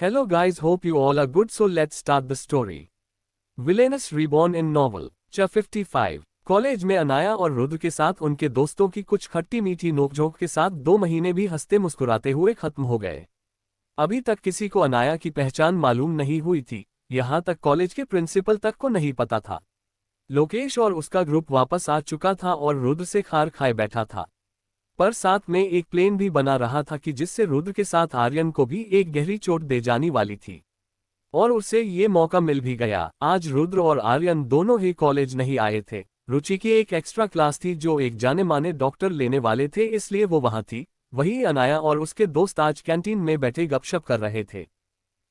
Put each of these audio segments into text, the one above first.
Hello guys, hope you all are good, so let's start the story. Villainous reborn in novel. Chapter 55. College में अनाया और रुद्र के साथ उनके दोस्तों की कुछ खट्टी मीठी नोकझोंक के साथ 2 महीने भी हंसते मुस्कुराते हुए खत्म हो गए। अभी तक किसी को अनाया की पहचान मालूम नहीं हुई थी, यहाँ तक कॉलेज के प्रिंसिपल तक को नहीं पता था। लोकेश और उसका ग्रुप वापस आ चुका था और रुद्र से खार खाए बैठा था, पर साथ में एक प्लेन भी बना रहा था कि जिससे रुद्र के साथ आर्यन को भी एक गहरी चोट दे जानी वाली थी। और उसे ये मौका मिल भी गया। आज रुद्र और आर्यन दोनों ही कॉलेज नहीं आए थे। रुचि की एक एक्स्ट्रा क्लास थी जो एक जाने माने डॉक्टर लेने वाले थे, इसलिए वो वहां थी। वही अनाया और उसके दोस्त आज कैंटीन में बैठे गपशप कर रहे थे।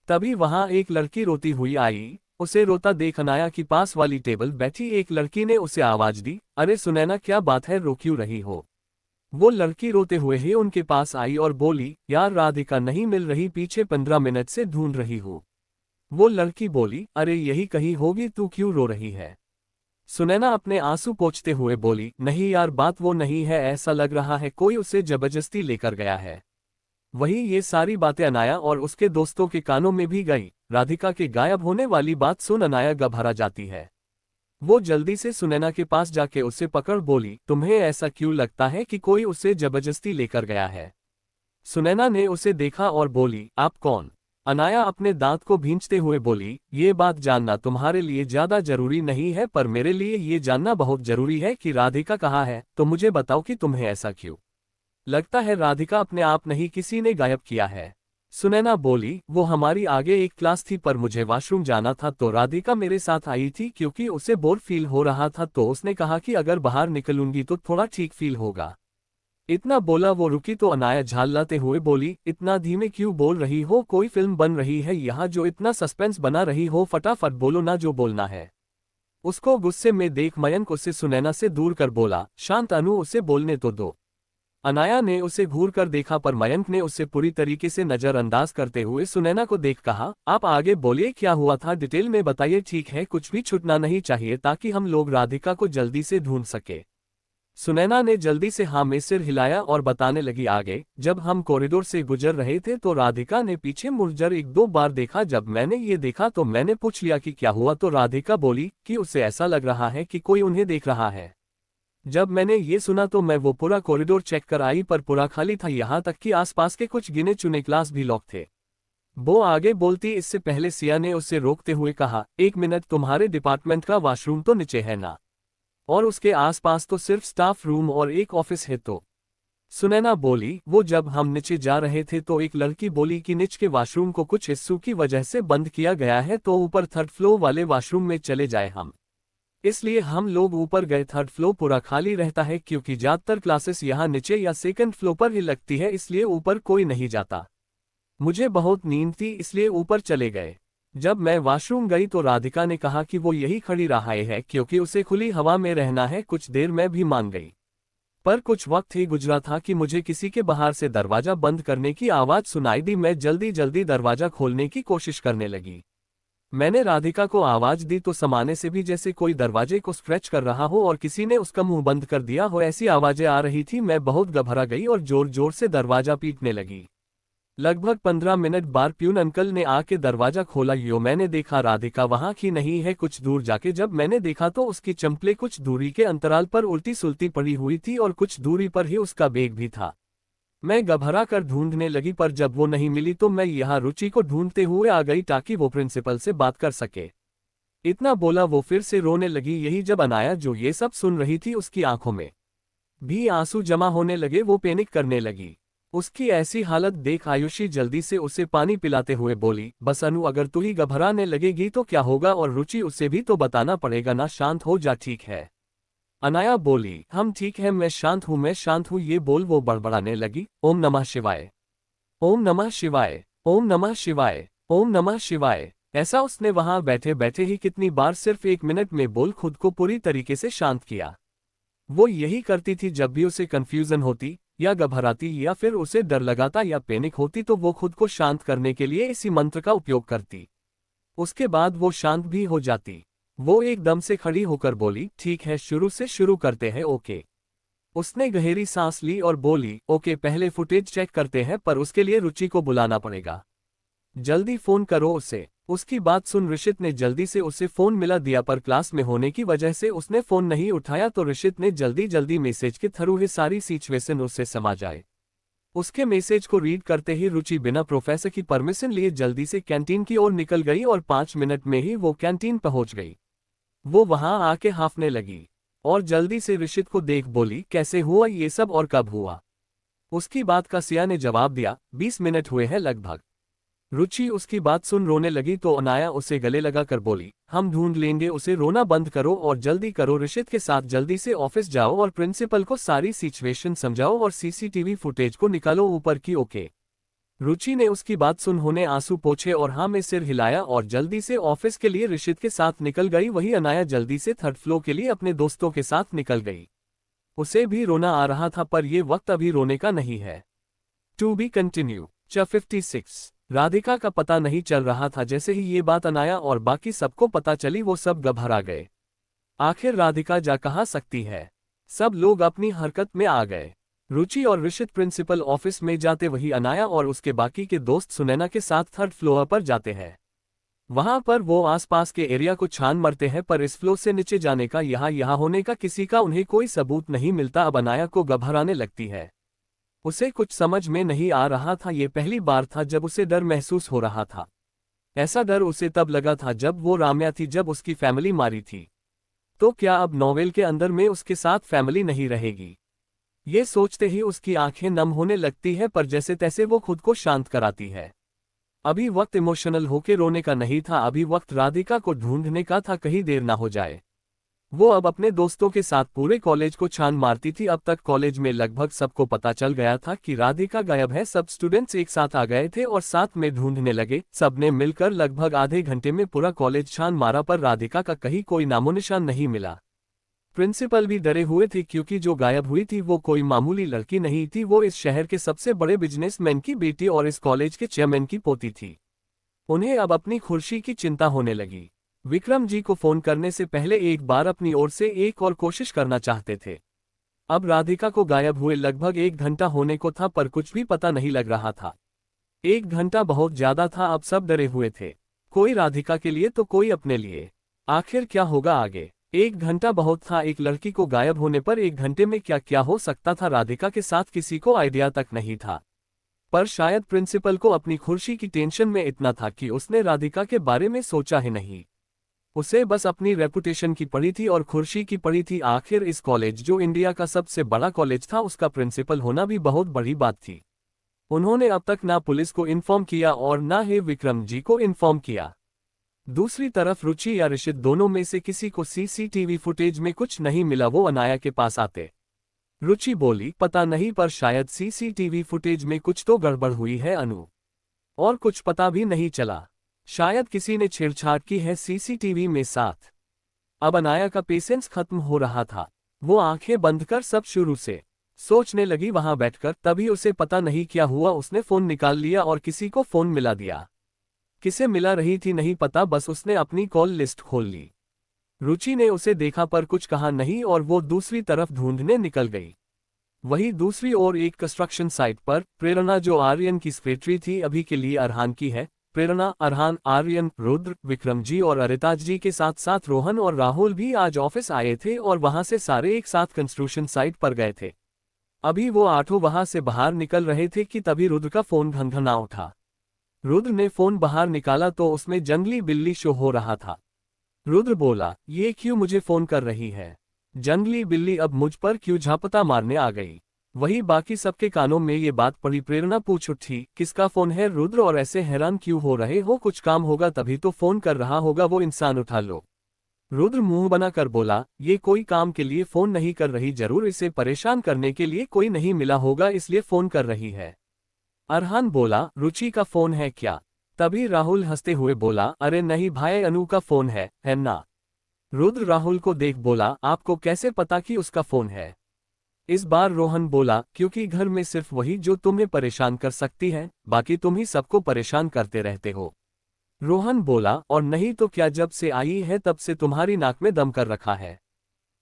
तभी वहां एक लड़की रोती हुई आई। उसे रोता देख अनाया की पास वाली टेबल बैठी एक लड़की ने उसे आवाज दी, अरे सुनैना, क्या बात है, रो क्यों रही हो? वो लड़की रोते हुए ही उनके पास आई और बोली, यार राधिका नहीं मिल रही, पीछे 15 मिनट से ढूंढ रही हूँ। वो लड़की बोली, अरे यही कहीं होगी, तू क्यों रो रही है? सुनैना अपने आंसू पोंछते हुए बोली, नहीं यार, बात वो नहीं है, ऐसा लग रहा है कोई उसे जबरदस्ती लेकर गया है। वही ये सारी बातें अनाया और उसके दोस्तों के कानों में भी गई। राधिका के गायब होने वाली बात सुन अनाया घबरा जाती है। वो जल्दी से सुनैना के पास जाके उसे पकड़ बोली, तुम्हें ऐसा क्यों लगता है कि कोई उसे जबरदस्ती लेकर गया है? सुनैना ने उसे देखा और बोली, आप कौन? अनाया अपने दांत को भींचते हुए बोली, ये बात जानना तुम्हारे लिए ज्यादा जरूरी नहीं है, पर मेरे लिए ये जानना बहुत जरूरी है कि राधिका कहाँ है। तो मुझे बताओ कि तुम्हें ऐसा क्यों लगता है राधिका अपने आप नहीं किसी ने गायब किया है। सुनैना बोली, वो हमारी आगे एक क्लास थी, पर मुझे वॉशरूम जाना था तो राधिका मेरे साथ आई थी क्योंकि उसे बोर फील हो रहा था, तो उसने कहा कि अगर बाहर निकलूंगी तो थोड़ा ठीक फील होगा। इतना बोला वो रुकी तो अनाया झाल्लाते हुए बोली, इतना धीमे क्यों बोल रही हो? कोई फिल्म बन रही है यहाँ जो इतना सस्पेंस बना रही हो? फटाफट बोलो ना जो बोलना है। उसको गुस्से में देख मयंक उसे सुनैना से दूर कर बोला, शांत अनु, उसे बोलने तो दो। अनाया ने उसे घूर कर देखा, पर मयंक ने उसे पूरी तरीके से नजरअंदाज करते हुए सुनैना को देख कहा, आप आगे बोलिए, क्या हुआ था, डिटेल में बताइए, ठीक है, कुछ भी छूटना नहीं चाहिए ताकि हम लोग राधिका को जल्दी से ढूंढ सके। सुनैना ने जल्दी से हाँ में सिर हिलाया और बताने लगी, आगे जब हम कॉरिडोर से गुजर रहे थे तो राधिका ने पीछे मुड़कर 1-2 बार देखा। जब मैंने ये देखा तो मैंने पूछ लिया कि क्या हुआ, तो राधिका बोली कि उसे ऐसा लग रहा है कि कोई उन्हें देख रहा है। जब मैंने ये सुना तो मैं वो पूरा कॉरिडोर चेक कर आई, पर पूरा खाली था, यहाँ तक कि आसपास के कुछ गिने चुने क्लास भी लॉक थे। वो आगे बोलती इससे पहले सिया ने उसे रोकते हुए कहा, 1 मिनट, तुम्हारे डिपार्टमेंट का वॉशरूम तो नीचे है ना? और उसके आसपास तो सिर्फ स्टाफ रूम और एक ऑफिस है। तो सुनैना बोली, वो जब हम नीचे जा रहे थे तो एक लड़की बोली कि नीचे के वॉशरूम को कुछ इश्यू की वजह से बंद किया गया है, तो ऊपर 3rd फ्लोर वाले वॉशरूम में चले जाए हम। इसलिए हम लोग ऊपर गए। 3rd फ्लोर पूरा खाली रहता है क्योंकि ज्यादातर क्लासेस यहाँ नीचे या 2nd फ्लोर पर ही लगती है, इसलिए ऊपर कोई नहीं जाता। मुझे बहुत नींद थी इसलिए ऊपर चले गए। जब मैं वॉशरूम गई तो राधिका ने कहा कि वो यही खड़ी रहा है क्योंकि उसे खुली हवा में रहना है। कुछ देर मैं भी मान गई, पर कुछ वक्त ही गुजरा था कि मुझे किसी के बाहर से दरवाजा बंद करने की आवाज सुनाई दी। मैं जल्दी जल्दी दरवाजा खोलने की कोशिश करने लगी। मैंने राधिका को आवाज दी तो समाने से भी जैसे कोई दरवाजे को स्क्रैच कर रहा हो और किसी ने उसका मुंह बंद कर दिया हो, ऐसी आवाजें आ रही थी। मैं बहुत घबरा गई और जोर जोर से दरवाजा पीटने लगी। लगभग 15 मिनट बाद प्यून अंकल ने आके दरवाजा खोला। यो मैंने देखा राधिका वहां की नहीं है। कुछ दूर जाके जब मैंने देखा तो उसकी चंपलें कुछ दूरी के अंतराल पर उल्टी सुलटी पड़ी हुई थी और कुछ दूरी पर ही उसका बैग भी था। मैं घबरा कर ढूंढने लगी, पर जब वो नहीं मिली तो मैं यहाँ रुचि को ढूंढते हुए आ गई ताकि वो प्रिंसिपल से बात कर सके। इतना बोला वो फिर से रोने लगी। यही जब अनाया जो ये सब सुन रही थी उसकी आंखों में भी आंसू जमा होने लगे। वो पैनिक करने लगी। उसकी ऐसी हालत देख आयुषी जल्दी से उसे पानी पिलाते हुए बोली, बस अनु, अगर तू ही घबराने लगेगी तो क्या होगा, और रुचि, उसे भी तो बताना पड़ेगा ना, शांत हो जा, ठीक है? अनाया बोली, हम ठीक है, मैं शांत हूँ, मैं शांत हूँ। ये बोल वो बड़बड़ाने लगी, ओम नमः शिवाय, ओम नमः शिवाय, ओम नमः शिवाय, ओम नमः शिवाय। ऐसा उसने वहां बैठे बैठे ही कितनी बार सिर्फ 1 मिनट में बोल खुद को पूरी तरीके से शांत किया। वो यही करती थी जब भी उसे कंफ्यूजन होती या घबराती या फिर उसे डर लगाता या पैनिक होती तो वो खुद को शांत करने के लिए इसी मंत्र का उपयोग करती। उसके बाद वो शांत भी हो जाती। वो एकदम से खड़ी होकर बोली, ठीक है, शुरू से शुरू करते हैं, ओके? उसने गहरी सांस ली और बोली, ओके, पहले फुटेज चेक करते हैं, पर उसके लिए रुचि को बुलाना पड़ेगा। जल्दी फोन करो उसे। उसकी बात सुन ऋषित ने जल्दी से उसे फोन मिला दिया, पर क्लास में होने की वजह से उसने फोन नहीं उठाया, तो ऋषित ने जल्दी जल्दी मैसेज के थ्रू ही सारी सिचुएशन उससे समझ आए। उसके मैसेज को रीड करते ही रुचि बिना प्रोफेसर की परमिशन लिए जल्दी से कैंटीन की ओर निकल गई और 5 मिनट में ही वो कैंटीन पहुंच गई। वो वहां आके हांफने लगी और जल्दी से ऋषित को देख बोली, कैसे हुआ ये सब और कब हुआ? उसकी बात का सिया ने जवाब दिया, 20 मिनट हुए हैं लगभग। रुचि उसकी बात सुन रोने लगी तो अनाया उसे गले लगा कर बोली, हम ढूंढ लेंगे उसे, रोना बंद करो और जल्दी करो, ऋषित के साथ जल्दी से ऑफिस जाओ और प्रिंसिपल को सारी सिचुएशन समझाओ और सीसीटीवी फुटेज को निकालो ऊपर की। ओके। रुचि ने उसकी बात सुन होने आंसू पोंछे और हाँ में सिर हिलाया और जल्दी से ऑफिस के लिए ऋषित के साथ निकल गई। वही अनाया जल्दी से थर्ड फ्लोर के लिए अपने दोस्तों के साथ निकल गई। उसे भी रोना आ रहा था, पर यह वक्त अभी रोने का नहीं है। To be continue. Chapter 56। Radhika का पता नहीं चल रहा था। जैसे ही ये बात अनाया और बाकी सबको पता चली वो सब घबरा गए। आखिर राधिका जा कहाँ सकती है? सब लोग अपनी हरकत में आ गए। रुचि और ऋषित प्रिंसिपल ऑफिस में जाते, वही अनाया और उसके बाकी के दोस्त सुनैना के साथ थर्ड फ्लोर पर जाते हैं। वहां पर वो आसपास के एरिया को छान मारते हैं, पर इस फ्लोर से नीचे जाने का, यहाँ होने का किसी का उन्हें कोई सबूत नहीं मिलता। अब अनाया को घबराने लगती है। उसे कुछ समझ में नहीं आ रहा था। ये पहली बार था जब उसे डर महसूस हो रहा था। ऐसा डर उसे तब लगा था जब वो राम्या थी, जब उसकी फैमिली मारी थी। तो क्या अब नोवेल के अंदर में उसके साथ फैमिली नहीं रहेगी? ये सोचते ही उसकी आंखें नम होने लगती है, पर जैसे तैसे वो खुद को शांत कराती है। अभी वक्त इमोशनल होके रोने का नहीं था, अभी वक्त राधिका को ढूंढने का था, कहीं देर ना हो जाए। वो अब अपने दोस्तों के साथ पूरे कॉलेज को छान मारती थी। अब तक कॉलेज में लगभग सबको पता चल गया था कि राधिका गायब है। सब स्टूडेंट्स एक साथ आ गए थे और साथ में ढूंढने लगे। सबने मिलकर लगभग आधे घंटे में पूरा कॉलेज छान मारा, पर राधिका का कहीं कोई नामोनिशान नहीं मिला। प्रिंसिपल भी डरे हुए थे, क्योंकि जो गायब हुई थी वो कोई मामूली लड़की नहीं थी। वो इस शहर के सबसे बड़े बिजनेसमैन की बेटी और इस कॉलेज के चेयरमैन की पोती थी। उन्हें अब अपनी खुशी की चिंता होने लगी। विक्रम जी को फोन करने से पहले एक बार अपनी ओर से एक और कोशिश करना चाहते थे। अब राधिका को गायब हुए लगभग 1 घंटा होने को था, पर कुछ भी पता नहीं लग रहा था। 1 घंटा बहुत ज्यादा था। अब सब डरे हुए थे, कोई राधिका के लिए तो कोई अपने लिए। आखिर क्या होगा आगे? 1 घंटा बहुत था। एक लड़की को गायब होने पर 1 घंटे में क्या क्या हो सकता था, राधिका के साथ किसी को आइडिया तक नहीं था। पर शायद प्रिंसिपल को अपनी खुशी की टेंशन में इतना था कि उसने राधिका के बारे में सोचा ही नहीं। उसे बस अपनी रेपुटेशन की पड़ी थी और खुशी की पड़ी थी। आखिर इस कॉलेज, जो इंडिया का सबसे बड़ा कॉलेज था, उसका प्रिंसिपल होना भी बहुत बड़ी बात थी। उन्होंने अब तक ना पुलिस को इन्फॉर्म किया और ना ही विक्रम जी को इन्फॉर्म किया। दूसरी तरफ रुचि या ऋषित, दोनों में से किसी को सीसीटीवी फुटेज में कुछ नहीं मिला। वो अनाया के पास आते। रुचि बोली, पता नहीं, पर शायद सीसीटीवी फुटेज में कुछ तो गड़बड़ हुई है अनु, और कुछ पता भी नहीं चला। शायद किसी ने छेड़छाड़ की है सीसीटीवी में साथ। अब अनाया का पेशेंस खत्म हो रहा था। वो आंखें बंद कर सब शुरू से सोचने लगी वहां बैठकर। तभी उसे पता नहीं क्या हुआ, उसने फोन निकाल लिया और किसी को फोन मिला दिया। किसे मिला रही थी नहीं पता, बस उसने अपनी कॉल लिस्ट खोल ली। रुचि ने उसे देखा पर कुछ कहा नहीं और वो दूसरी तरफ ढूंढने निकल गई। वही दूसरी ओर एक कंस्ट्रक्शन साइट पर प्रेरणा, जो आर्यन की सेक्रेटरी थी, अभी के लिए अरहान की है। प्रेरणा, अरहान, आर्यन, रुद्र, विक्रम जी और अरिताज जी के साथ साथ रोहन और राहुल भी आज ऑफिस आए थे और वहां से सारे एक साथ कंस्ट्रक्शन साइट पर गए थे। अभी वो 8 वहां से बाहर निकल रहे थे कि तभी रुद्र का फोन घनघना उठा। रुद्र ने फोन बाहर निकाला तो उसमें जंगली बिल्ली शो हो रहा था। रुद्र बोला, ये क्यों मुझे फोन कर रही है? जंगली बिल्ली अब मुझ पर क्यों झापटा मारने आ गई? वही बाकी सबके कानों में ये बात पड़ी। प्रेरणा पूछ उठी, किसका फोन है रुद्र, और ऐसे हैरान क्यों हो रहे हो? कुछ काम होगा तभी तो फोन कर रहा होगा, वो इंसान उठा लो। रुद्र मुंह बनाकर बोला, ये कोई काम के लिए फोन नहीं कर रही, जरूर इसे परेशान करने के लिए कोई नहीं मिला होगा इसलिए फोन कर रही है। अरहान बोला, रुचि का फोन है क्या? तभी राहुल हंसते हुए बोला, अरे नहीं भाई, अनु का फोन है ना? रुद्र राहुल को देख बोला, आपको कैसे पता कि उसका फोन है? इस बार रोहन बोला, क्योंकि घर में सिर्फ वही जो तुम्हें परेशान कर सकती है, बाकी तुम ही सबको परेशान करते रहते हो। रोहन बोला, और नहीं तो क्या, जब से आई है तब से तुम्हारी नाक में दम कर रखा है।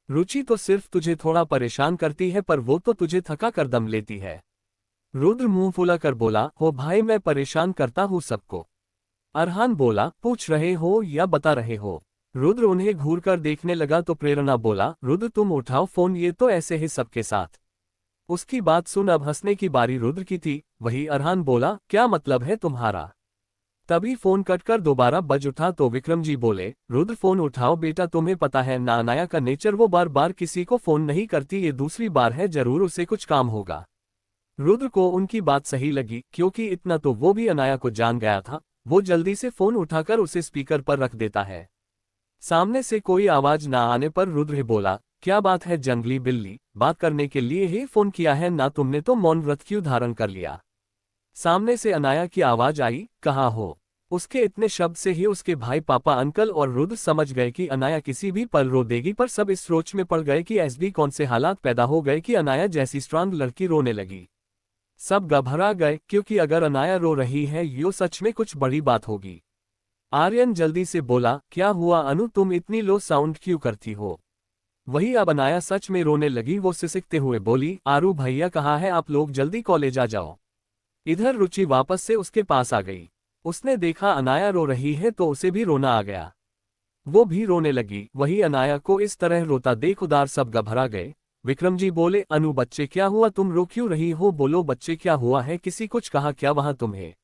रुचि तो सिर्फ तुझे थोड़ा परेशान करती है, पर वो तो तुझे थका कर दम लेती है। रुद्र मुंह फुला कर बोला, हो भाई, मैं परेशान करता हूँ सबको। अरहान बोला, पूछ रहे हो या बता रहे हो? रुद्र उन्हें घूरकर देखने लगा तो प्रेरणा बोला, रुद्र तुम उठाओ फोन, ये तो ऐसे ही सबके साथ। उसकी बात सुन अब हंसने की बारी रुद्र की थी। वही अरहान बोला, क्या मतलब है तुम्हारा? तभी फोन कटकर दोबारा बज उठा तो विक्रम जी बोले, रुद्र फोन उठाओ बेटा, तुम्हें पता है ना अनाया का नेचर, वो बार बार किसी को फोन नहीं करती, ये दूसरी बार है, जरूर उसे कुछ काम होगा। रुद्र को उनकी बात सही लगी, क्योंकि इतना तो वो भी अनाया को जान गया था। वो जल्दी से फोन उठाकर उसे स्पीकर पर रख देता है। सामने से कोई आवाज ना आने पर रुद्र बोला, क्या बात है जंगली बिल्ली, बात करने के लिए ही फोन किया है ना तुमने, तो मौन व्रत क्यों धारण कर लिया? सामने से अनाया की आवाज आई, कहाँ हो? उसके इतने शब्द से ही उसके भाई, पापा, अंकल और रुद्र समझ गए कि अनाया किसी भी पल रो देगी, पर सब इस सोच में पड़ गए कि ऐसे कौन से हालात पैदा हो गए कि अनाया जैसी स्ट्रांग लड़की रोने लगी। सब घबरा गए, क्योंकि अगर अनाया रो रही है यो सच में कुछ बड़ी बात होगी। आर्यन जल्दी से बोला, क्या हुआ अनु, तुम इतनी लो साउंड क्यों करती हो? वही अब अनाया सच में रोने लगी। वो सिसकते हुए बोली, आरू भैया कहाँ है, आप लोग जल्दी कॉलेज आ जाओ। इधर रुचि वापस से उसके पास आ गई। उसने देखा अनाया रो रही है तो उसे भी रोना आ गया। वो भी रोने लगी। वही अनाया को इस तरह रोता देख उदार सब घबरा गए। विक्रम जी बोले, अनु बच्चे क्या हुआ, तुम रो क्यों रही हो, बोलो बच्चे क्या हुआ है, किसी कुछ कहा क्या वहां तुम्हें?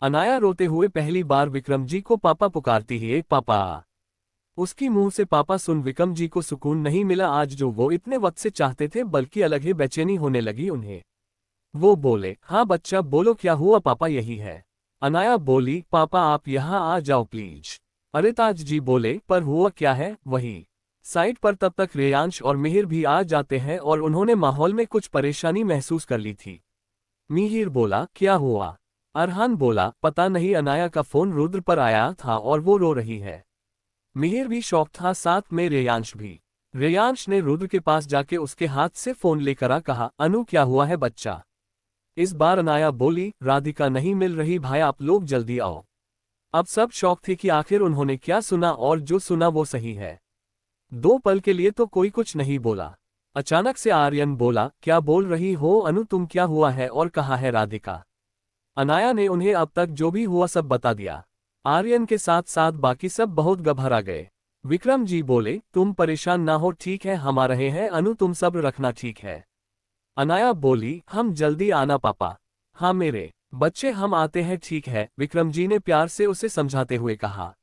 अनाया रोते हुए पहली बार विक्रम जी को पापा पुकारती है, पापा। उसकी मुंह से पापा सुन विक्रम जी को सुकून नहीं मिला आज, जो वो इतने वक्त से चाहते थे, बल्कि अलग ही बेचैनी होने लगी उन्हें। वो बोले, हाँ बच्चा बोलो क्या हुआ पापा, यही है। अनाया बोली, पापा आप यहाँ आ जाओ प्लीज। अरे ताज जी बोले, पर हुआ क्या है? वही साइट पर तब तक रेयांश और मिहिर भी आ जाते हैं और उन्होंने माहौल में कुछ परेशानी महसूस कर ली थी। मिहिर बोला, क्या हुआ? अरहान बोला, पता नहीं, अनाया का फोन रुद्र पर आया था और वो रो रही है। मिहिर भी शौक था, साथ में रेयांश भी। रेयांश ने रुद्र के पास जाके उसके हाथ से फोन लेकर आ कहा, अनु क्या हुआ है बच्चा? इस बार अनाया बोली, राधिका नहीं मिल रही भाई, आप लोग जल्दी आओ। अब सब शौक थे कि आखिर उन्होंने क्या सुना, और जो सुना वो सही है। दो पल के लिए तो कोई कुछ नहीं बोला। अचानक से आर्यन बोला, क्या बोल रही हो अनु तुम, क्या हुआ है और कहाँ है राधिका? अनाया ने उन्हें अब तक जो भी हुआ सब बता दिया। आर्यन के साथ साथ बाकी सब बहुत घबरा गए। विक्रम जी बोले, तुम परेशान ना हो, ठीक है हम आ रहे हैं, अनु तुम सब्र रखना, ठीक है? अनाया बोली, हम जल्दी आना पापा। हाँ मेरे बच्चे हम आते हैं, ठीक है, विक्रम जी ने प्यार से उसे समझाते हुए कहा।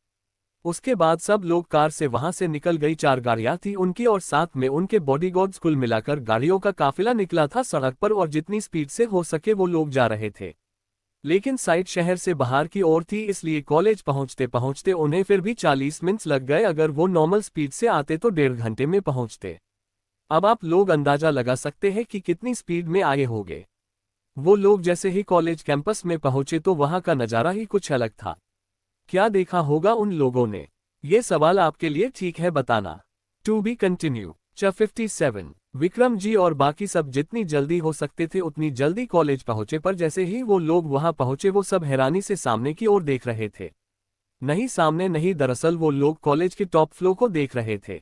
उसके बाद सब लोग कार से वहां से निकल गई। 4 गाड़ियां थी उनकी और साथ में उनके बॉडीगार्ड्स, कुल मिलाकर गाड़ियों का काफिला निकला था सड़क पर, और जितनी स्पीड से हो सके वो लोग जा रहे थे। लेकिन साइट शहर से बाहर की ओर थी, इसलिए कॉलेज पहुंचते पहुंचते उन्हें फिर भी 40 मिनट लग गए। अगर वो नॉर्मल स्पीड से आते तो 1.5 घंटे में पहुंचते। अब आप लोग अंदाजा लगा सकते हैं कि कितनी स्पीड में आए होंगे। वो लोग जैसे ही कॉलेज कैंपस में पहुंचे तो वहां का नजारा ही कुछ अलग था। क्या देखा होगा उन लोगों ने? ये सवाल आपके लिए, ठीक है बताना। To be continue. Chapter 57। Vikram ji और बाकी सब जितनी जल्दी हो सकते थे उतनी जल्दी कॉलेज पहुंचे, पर जैसे ही वो लोग वहां पहुंचे वो सब हैरानी से सामने की ओर देख रहे थे। नहीं सामने नहीं, दरअसल वो लोग कॉलेज के टॉप फ्लोर को देख रहे थे,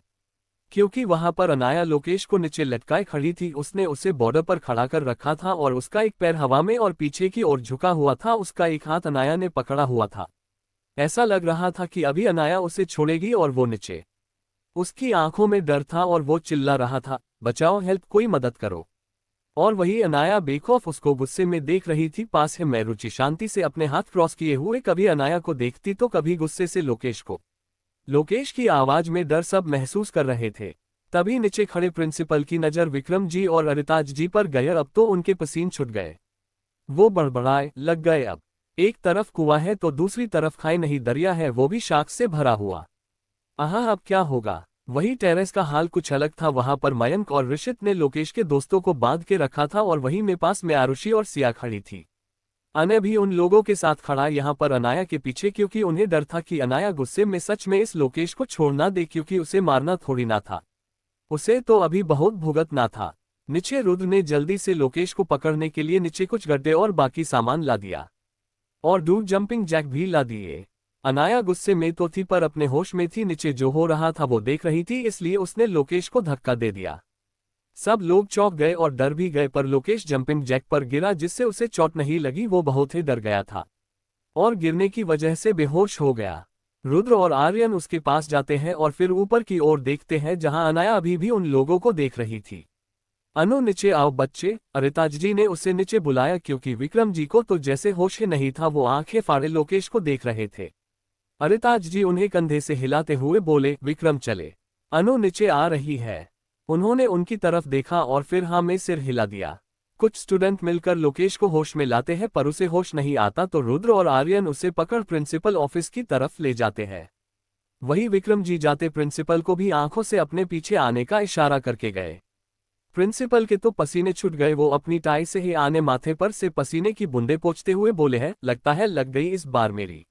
क्योंकि वहां पर अनाया लोकेश को नीचे लटकाए खड़ी थी। उसने उसे बॉर्डर पर खड़ा कर रखा था और उसका एक पैर हवा में और पीछे की ओर झुका हुआ था, उसका एक हाथ अनाया ने पकड़ा हुआ था। ऐसा लग रहा था कि अभी अनाया उसे छोड़ेगी और वो नीचे। उसकी आंखों में डर था और वो चिल्ला रहा था, बचाओ, हेल्प, कोई मदद करो। और वही अनाया बेखौफ उसको गुस्से में देख रही थी। पास है मैं रुचि शांति से अपने हाथ क्रॉस किए हुए कभी अनाया को देखती तो कभी गुस्से से लोकेश को। लोकेश की आवाज में डर सब महसूस कर रहे थे। तभी नीचे खड़े प्रिंसिपल की नजर विक्रम जी और अरिताज जी पर गए। अब तो उनके पसीने छूट गए। वो बड़बड़ाए लग गए, अब एक तरफ कुआं है तो दूसरी तरफ खाई नहीं दरिया है, वो भी शाख से भरा हुआ। आहा अब क्या होगा? वही टेरेस का हाल कुछ अलग था। वहां पर मयंक और ऋषित ने लोकेश के दोस्तों को बांध के रखा था और वहीं में पास में आरुषि और सिया खड़ी थी। अनय भी उन लोगों के साथ खड़ा यहाँ पर अनाया के पीछे, क्योंकि उन्हें डर था कि अनाया गुस्से में सच में इस लोकेश को छोड़ ना दे, क्योंकि उसे मारना थोड़ी ना था, उसे तो अभी बहुत भुगतना था। नीचे रुद्र ने जल्दी से लोकेश को पकड़ने के लिए नीचे कुछ गड्ढे और बाकी सामान ला दिया और डूब जंपिंग जैक भी ला दिए। अनाया गुस्से में तो थी पर अपने होश में थी, नीचे जो हो रहा था वो देख रही थी, इसलिए उसने लोकेश को धक्का दे दिया। सब लोग चौंक गए और डर भी गए, पर लोकेश जंपिंग जैक पर गिरा जिससे उसे चोट नहीं लगी। वो बहुत ही डर गया था और गिरने की वजह से बेहोश हो गया। रुद्र और आर्यन उसके पास जाते हैं और फिर ऊपर की ओर देखते हैं जहां अनाया अभी भी उन लोगों को देख रही थी। अनु, नीचे आओ बच्चे, अरिताज जी ने उसे नीचे बुलाया क्योंकि विक्रम जी को तो जैसे होश ही नहीं था, वो आंखें फाड़े लोकेश को देख रहे थे। अरिताज जी उन्हें कंधे से हिलाते हुए बोले, विक्रम चले, अनु नीचे आ रही है। उन्होंने उनकी तरफ देखा और फिर हाँ में सिर हिला दिया। कुछ स्टूडेंट मिलकर लोकेश को होश में लाते हैं पर उसे होश नहीं आता तो रुद्र और आर्यन उसे पकड़ प्रिंसिपल ऑफिस की तरफ ले जाते हैं। वही विक्रम जी जाते प्रिंसिपल को भी आंखों से अपने पीछे आने का इशारा करके गए। प्रिंसिपल के तो पसीने छूट गए, वो अपनी टाई से ही आने माथे पर से पसीने की बूंदें पोंछते हुए बोले हैं, लगता है लग गई इस बार मेरी,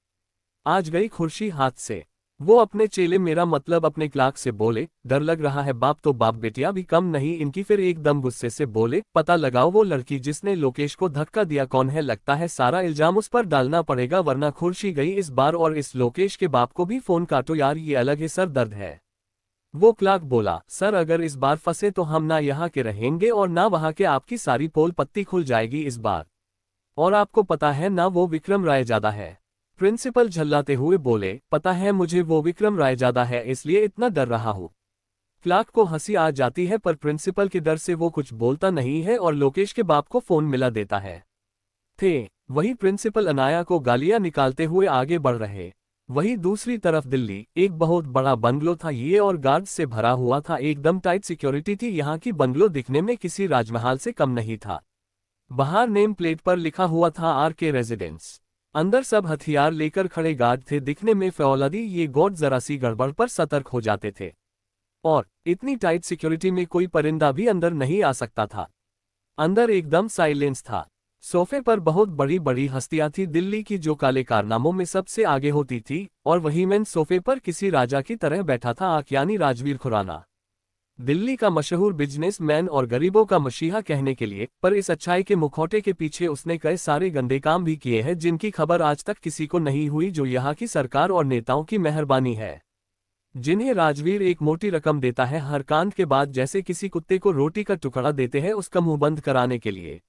आज गई खुर्शी हाथ से। वो अपने चेले मेरा मतलब अपने क्लार्क से बोले, डर लग रहा है बाप, तो बाप बेटिया भी कम नहीं इनकी। फिर एकदम गुस्से से बोले, पता लगाओ वो लड़की जिसने लोकेश को धक्का दिया कौन है, लगता है सारा इल्जाम उस पर डालना पड़ेगा वरना खुर्शी गई इस बार। और इस लोकेश के बाप को भी फोन काटो यार, ये अलग ही सर दर्द है। वो क्लार्क बोला, सर अगर इस बार फंसे तो हम ना यहाँ के रहेंगे और ना वहाँ के, आपकी सारी पोल पत्ती खुल जाएगी इस बार। और आपको पता है ना वो विक्रम रायजादा है। प्रिंसिपल झल्लाते हुए बोले, पता है मुझे वो विक्रम रायजादा है, इसलिए इतना डर रहा हूँ। क्लार्क को हंसी आ जाती है पर प्रिंसिपल के डर से वो कुछ बोलता नहीं है और लोकेश के बाप को फोन मिला देता है। वही प्रिंसिपल अनाया को गालियां निकालते हुए आगे बढ़ रहे। वही दूसरी तरफ दिल्ली, एक बहुत बड़ा बंगलो था ये और गार्ड्स से भरा हुआ था, एकदम टाइट सिक्योरिटी थी यहाँ की। बंगलो दिखने में किसी राजमहल से कम नहीं था। बाहर नेम प्लेट पर लिखा हुआ था RK रेजिडेंस। अंदर सब हथियार लेकर खड़े गार्ड थे, दिखने में फौलादी। ये गार्ड जरा सी गड़बड़ पर सतर्क हो जाते थे और इतनी टाइट सिक्योरिटी में कोई परिंदा भी अंदर नहीं आ सकता था। अंदर एकदम साइलेंस था। सोफे पर बहुत बड़ी बड़ी हस्तियां थी दिल्ली की जो काले कारनामों में सबसे आगे होती थी, और वही मैन सोफे पर किसी राजा की तरह बैठा था, यानी राजवीर खुराना, दिल्ली का मशहूर बिजनेसमैन और गरीबों का मसीहा कहने के लिए। पर इस अच्छाई के मुखौटे के पीछे उसने कई सारे गंदे काम भी किए हैं जिनकी खबर आज तक किसी को नहीं हुई, जो यहाँ की सरकार और नेताओं की मेहरबानी है, जिन्हें राजवीर एक मोटी रकम देता है हर कांड के बाद, जैसे किसी कुत्ते को रोटी का टुकड़ा देते हैं उसका मुंह बंद कराने के लिए।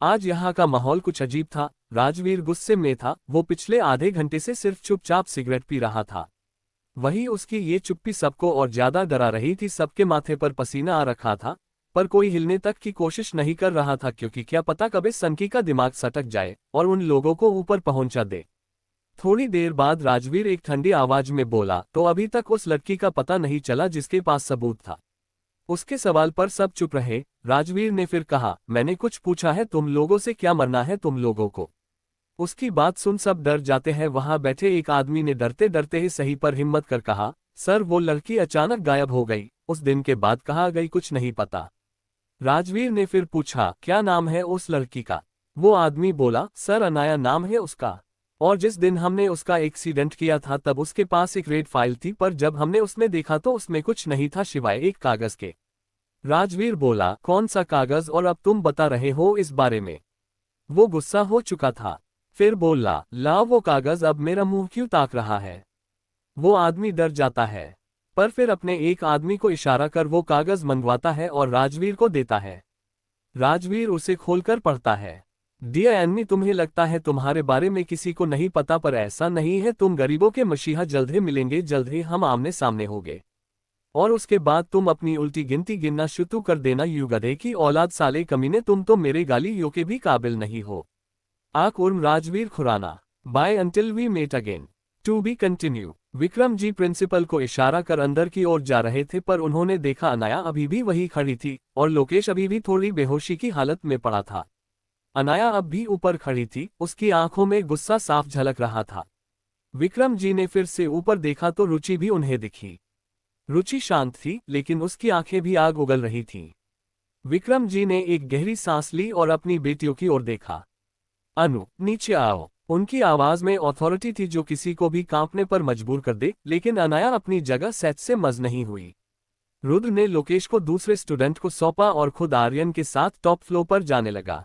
आज यहाँ का माहौल कुछ अजीब था। राजवीर गुस्से में था। वो पिछले आधे घंटे से सिर्फ चुपचाप सिगरेट पी रहा था। वही उसकी ये चुप्पी सबको और ज्यादा डरा रही थी। सबके माथे पर पसीना आ रखा था पर कोई हिलने तक की कोशिश नहीं कर रहा था, क्योंकि क्या पता कब इस सनकी का दिमाग सटक जाए और उन लोगों को ऊपर पहुंचा दे। थोड़ी देर बाद राजवीर एक ठंडी आवाज में बोला, तो अभी तक उस लड़की का पता नहीं चला जिसके पास सबूत था। उसके सवाल पर सब चुप रहे। राजवीर ने फिर कहा, मैंने कुछ पूछा है तुम लोगों से, क्या मरना है तुम लोगों को? उसकी बात सुन सब डर जाते हैं। वहां बैठे एक आदमी ने डरते डरते ही सही पर हिम्मत कर कहा, सर वो लड़की अचानक गायब हो गई, उस दिन के बाद कहाँ गई कुछ नहीं पता। राजवीर ने फिर पूछा, क्या नाम है उस लड़की का? वो आदमी बोला, सर अनाया नाम है उसका, और जिस दिन हमने उसका एक्सीडेंट किया था तब उसके पास एक रेड फाइल थी, पर जब हमने उसमें देखा तो उसमें कुछ नहीं था सिवाय एक कागज के। राजवीर बोला, कौन सा कागज और अब तुम बता रहे हो इस बारे में? वो गुस्सा हो चुका था। फिर बोला, ला वो कागज, अब मेरा मुंह क्यों ताक रहा है? वो आदमी डर जाता है पर फिर अपने एक आदमी को इशारा कर वो कागज मंगवाता है और राजवीर को देता है। राजवीर उसे खोलकर पढ़ता है। डियर एनमी, तुम्हें लगता है तुम्हारे बारे में किसी को नहीं पता, पर ऐसा नहीं है। तुम गरीबों के मसीहा जल्द ही मिलेंगे, जल्द ही हम आमने सामने होंगे, और उसके बाद तुम अपनी उल्टी गिनती गिनना शुरू कर देना। यू गधे की औलाद, साले कमीने, तुम तो मेरे गालियों के भी काबिल नहीं हो। आक उर्म Rajveer Khurana. Bye until we met again. To be continue. Vikram ji principal को इशारा कर अंदर की ओर जा रहे थे, पर उन्होंने देखा अनाया अभी भी वही खड़ी थी और लोकेश अभी भी थोड़ी बेहोशी की हालत में पड़ा था। अनाया अब भी ऊपर खड़ी थी, उसकी आंखों में गुस्सा साफ झलक रहा था। विक्रम जी ने फिर से ऊपर देखा तो रुचि भी उन्हें दिखी। रुचि शांत थी लेकिन उसकी आंखें भी आग उगल रही थीं। विक्रम जी ने एक गहरी सांस ली और अपनी बेटियों की ओर देखा। अनु, नीचे आओ। उनकी आवाज में अथॉरिटी थी जो किसी को भी कांपने पर मजबूर कर दे, लेकिन अनाया अपनी जगह सेट से मज नहीं हुई। रुद्र ने लोकेश को दूसरे स्टूडेंट को सौंपा और खुद आर्यन के साथ टॉप फ्लोर पर जाने लगा।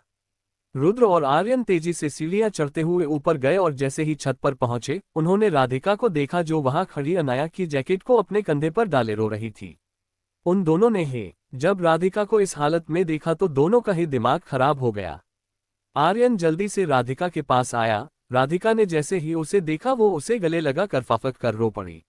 रुद्र और आर्यन तेजी से सीढ़ियां चढ़ते हुए ऊपर गए और जैसे ही छत पर पहुंचे उन्होंने राधिका को देखा जो वहां खड़ी अनाया की जैकेट को अपने कंधे पर डाले रो रही थी। उन दोनों ने जब राधिका को इस हालत में देखा तो दोनों का ही दिमाग खराब हो गया। आर्यन जल्दी से राधिका के पास आया। राधिका ने जैसे ही उसे देखा वो उसे गले लगा कर फाफक कर रो पड़ी।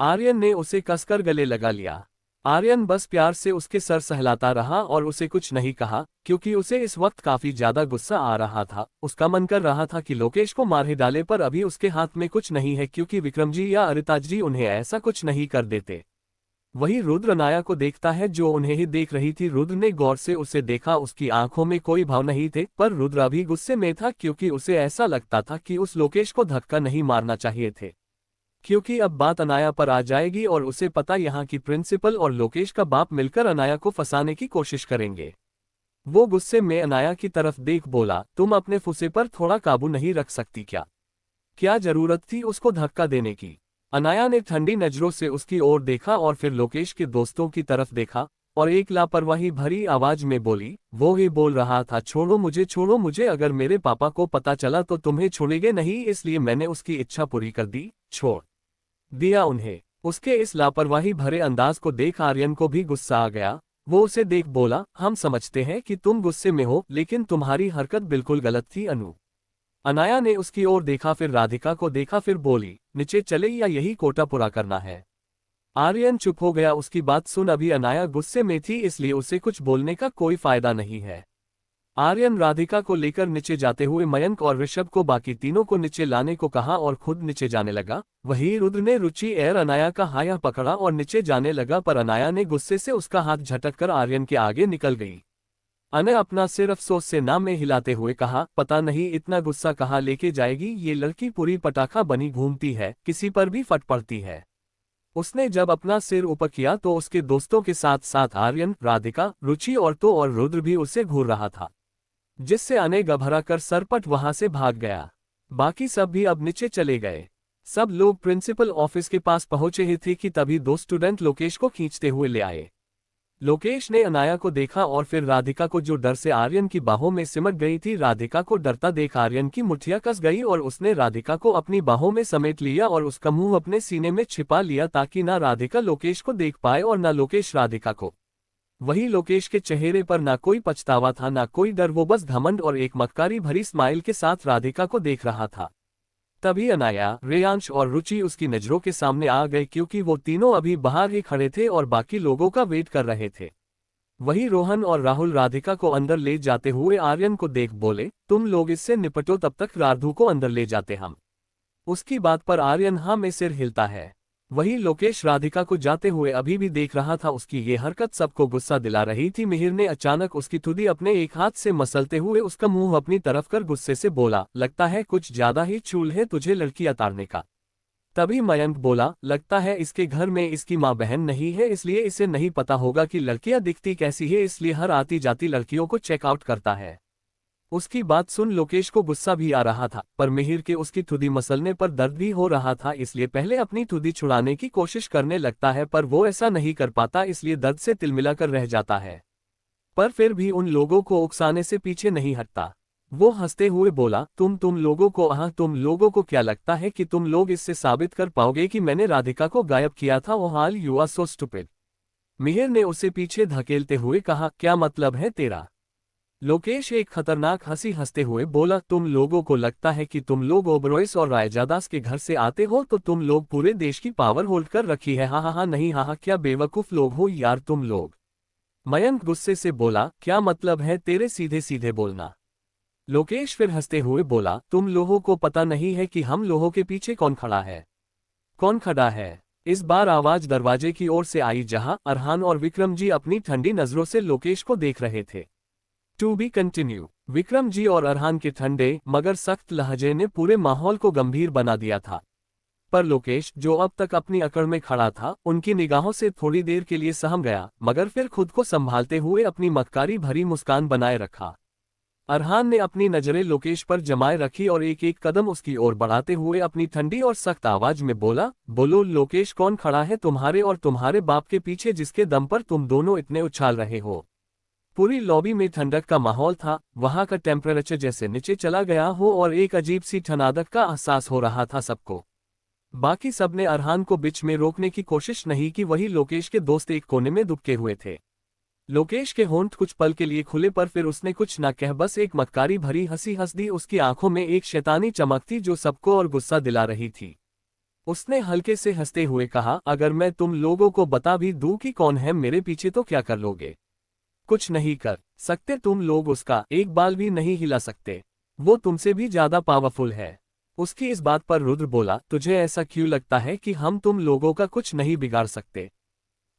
आर्यन ने उसे कसकर गले लगा लिया। आर्यन बस प्यार से उसके सर सहलाता रहा और उसे कुछ नहीं कहा, क्योंकि उसे इस वक्त काफी ज्यादा गुस्सा आ रहा था। उसका मन कर रहा था कि लोकेश को मार ही डाले, पर अभी उसके हाथ में कुछ नहीं है, क्योंकि विक्रमजी या अरिताज उन्हें ऐसा कुछ नहीं कर देते। वही रुद्र अनाया को देखता है, जो उन्हें ही देख रही थी। रुद्र ने गौर से उसे देखा, उसकी आंखों में कोई भाव नहीं थे, पर रुद्र अभी गुस्से में था, क्योंकि उसे ऐसा लगता था कि उस लोकेश को धक्का नहीं मारना चाहिए थे, क्योंकि अब बात अनाया पर आ जाएगी और उसे पता यहाँ की प्रिंसिपल और लोकेश का बाप मिलकर अनाया को फंसाने की कोशिश करेंगे। वो गुस्से में अनाया की तरफ देख बोला, तुम अपने फुसे पर थोड़ा काबू नहीं रख सकती क्या? क्या जरूरत थी उसको धक्का देने की? अनाया ने ठंडी नजरों से उसकी ओर देखा और फिर लोकेश के दोस्तों की तरफ देखा और एक लापरवाही भरी आवाज में बोली, वो ही बोल रहा था, छोड़ो मुझे, अगर मेरे पापा को पता चला तो तुम्हें छोड़ेंगे नहीं, इसलिए मैंने उसकी इच्छा पूरी कर दी, छोड़ दिया उन्हें। उसके इस लापरवाही भरे अंदाज को देख आर्यन को भी गुस्सा आ गया। वो उसे देख बोला, हम समझते हैं कि तुम गुस्से में हो, लेकिन तुम्हारी हरकत बिल्कुल गलत थी अनु। अनाया ने उसकी ओर देखा, फिर राधिका को देखा, फिर बोली, नीचे चले या यही कोटा पूरा करना है? आर्यन चुप हो गया। उसकी बात सुन अभी अनाया गुस्से में थी, इसलिए उसे कुछ बोलने का कोई फायदा नहीं है। आर्यन राधिका को लेकर नीचे जाते हुए मयंक और ऋषभ को बाकी तीनों को नीचे लाने को कहा और खुद नीचे जाने लगा। वहीं रुद्र ने रुचि एर अनाया का हाया पकड़ा और नीचे जाने लगा, पर अनाया ने गुस्से से उसका हाथ झटक कर आर्यन के आगे निकल गई। अनय अपना सिर अफसोस से नाम में हिलाते हुए कहा, पता नहीं इतना गुस्सा कहाँ लेके जाएगी, ये लड़की पूरी पटाखा बनी घूमती है, किसी पर भी फट पड़ती है। उसने जब अपना सिर ऊपर किया तो उसके दोस्तों के साथ साथ आर्यन, राधिका, रुचि और रुद्र भी उसे घूर रहा था, जिससे अनय घबरा कर सरपट वहां से भाग गया। बाकी सब भी अब नीचे चले गए। सब लोग प्रिंसिपल ऑफिस के पास पहुंचे ही थे कि तभी दो स्टूडेंट लोकेश को खींचते हुए ले आए। लोकेश ने अनाया को देखा और फिर राधिका को, जो डर से आर्यन की बाहों में सिमट गई थी। राधिका को डरता देख आर्यन की मुठ्ठियां कस गई और उसने राधिका को अपनी बाहों में समेट लिया और उसका मुंह अपने सीने में छिपा लिया, ताकि ना राधिका लोकेश को देख पाए और ना लोकेश राधिका को। वही लोकेश के चेहरे पर ना कोई पछतावा था, ना कोई डर, वो बस घमंड और एक मक्कारी भरी स्माइल के साथ राधिका को देख रहा था। तभी अनाया, रेयांश और रुचि उसकी नजरों के सामने आ गए, क्योंकि वो तीनों अभी बाहर ही खड़े थे और बाकी लोगों का वेट कर रहे थे। वही रोहन और राहुल राधिका को अंदर ले जाते हुए आर्यन को देख बोले, तुम लोग इससे निपटो, तब तक राधु को अंदर ले जाते हम। उसकी बात पर आर्यन हाँ में सिर हिलता है। वही लोकेश राधिका को जाते हुए अभी भी देख रहा था। उसकी ये हरकत सबको गुस्सा दिला रही थी। मिहिर ने अचानक उसकी ठुडी अपने एक हाथ से मसलते हुए उसका मुंह अपनी तरफ कर गुस्से से बोला, लगता है कुछ ज्यादा ही चूल है तुझे लड़की उतारने का। तभी मयंक बोला, लगता है इसके घर में इसकी माँ बहन नहीं है, इसलिए इसे नहीं पता होगा कि लड़कियां दिखती कैसी है, इसलिए हर आती जाती लड़कियों को चेकआउट करता है। उसकी बात सुन लोकेश को गुस्सा भी आ रहा था, पर मिहिर के उसकी ठुडी मसलने पर दर्द भी हो रहा था, इसलिए पहले अपनी ठुडी छुड़ाने की कोशिश करने लगता है, पर वो ऐसा नहीं कर पाता, इसलिए दर्द से तिलमिलाकर रह जाता है। पर फिर भी उन लोगों को उकसाने से पीछे नहीं हटता। वो हंसते हुए बोला, तुम लोगों को क्या लगता है कि तुम लोग इससे साबित कर पाओगे कि मैंने राधिका को गायब किया था? वो हाल, you are so stupid. Mihir ने उसे पीछे धकेलते हुए कहा, क्या मतलब है तेरा? लोकेश एक खतरनाक हंसी हंसते हुए बोला, तुम लोगों को लगता है कि तुम लोग ओबरॉयस और रायजादास के घर से आते हो तो तुम लोग पूरे देश की पावर होल्ड कर रखी है। हाँ नहीं, हाँ क्या बेवकूफ लोग हो यार तुम लोग। मयंक गुस्से से बोला, क्या मतलब है तेरे सीधे सीधे बोलना? लोकेश फिर हंसते हुए बोला, तुम लोगों को पता नहीं है कि हम लोगों के पीछे कौन खड़ा है? कौन खड़ा है? इस बार आवाज दरवाजे की ओर से आई, जहां अरहान और विक्रम जी अपनी ठंडी नजरों से लोकेश को देख रहे थे। To be continue. Vikram ji और अरहान के ठंडे मगर सख्त लहजे ने पूरे माहौल को गंभीर बना दिया था। पर लोकेश, जो अब तक अपनी अकड़ में खड़ा था, उनकी निगाहों से थोड़ी देर के लिए सहम गया, मगर फिर खुद को संभालते हुए अपनी मक्कारी भरी मुस्कान बनाए रखा। अरहान ने अपनी नजरें लोकेश पर जमाए रखी और एक एक कदम उसकी ओर बढ़ाते हुए अपनी ठंडी और सख्त आवाज में बोला, बोलो लोकेश, कौन खड़ा है तुम्हारे और तुम्हारे बाप के पीछे, जिसके दम पर तुम दोनों इतने उछाल रहे हो? पूरी लॉबी में ठंडक का माहौल था, वहां का टेम्परेचर जैसे नीचे चला गया हो और एक अजीब सी ठंडाक का एहसास हो रहा था सबको। बाकी सबने अरहान को बीच में रोकने की कोशिश नहीं की, वही लोकेश के दोस्त एक कोने में दुबके हुए थे। लोकेश के होंठ कुछ पल के लिए खुले पर फिर उसने कुछ न कह बस एक मक्कारी भरी हंसी हंस दी। उसकी आंखों में एक शैतानी चमक थी जो सबको और गुस्सा दिला रही थी। उसने हल्के से हंसते हुए कहा, अगर मैं तुम लोगों को बता भी दूं कि कौन है मेरे पीछे तो क्या कर लोगे? कुछ नहीं कर सकते तुम लोग, उसका एक बाल भी नहीं हिला सकते। वो तुमसे भी ज्यादा पावरफुल है। उसकी इस बात पर रुद्र बोला, तुझे ऐसा क्यों लगता है कि हम तुम लोगों का कुछ नहीं बिगाड़ सकते?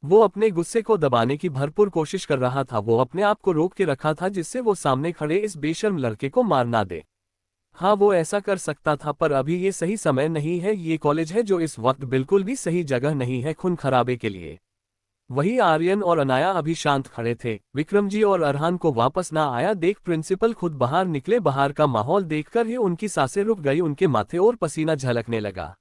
वो अपने गुस्से को दबाने की भरपूर कोशिश कर रहा था। वो अपने आप को रोक के रखा था जिससे वो सामने खड़े इस बेशर्म लड़के को मार ना दे। हाँ, वो ऐसा कर सकता था पर अभी ये सही समय नहीं है। ये कॉलेज है जो इस वक्त बिल्कुल भी सही जगह नहीं है खून खराबे के लिए। वही आर्यन और अनाया अभी शांत खड़े थे। विक्रमजी और अरहान को वापस ना आया देख प्रिंसिपल खुद बाहर निकले। बाहर का माहौल देखकर ही उनकी सांसें रुक गई, उनके माथे और पसीना झलकने लगा।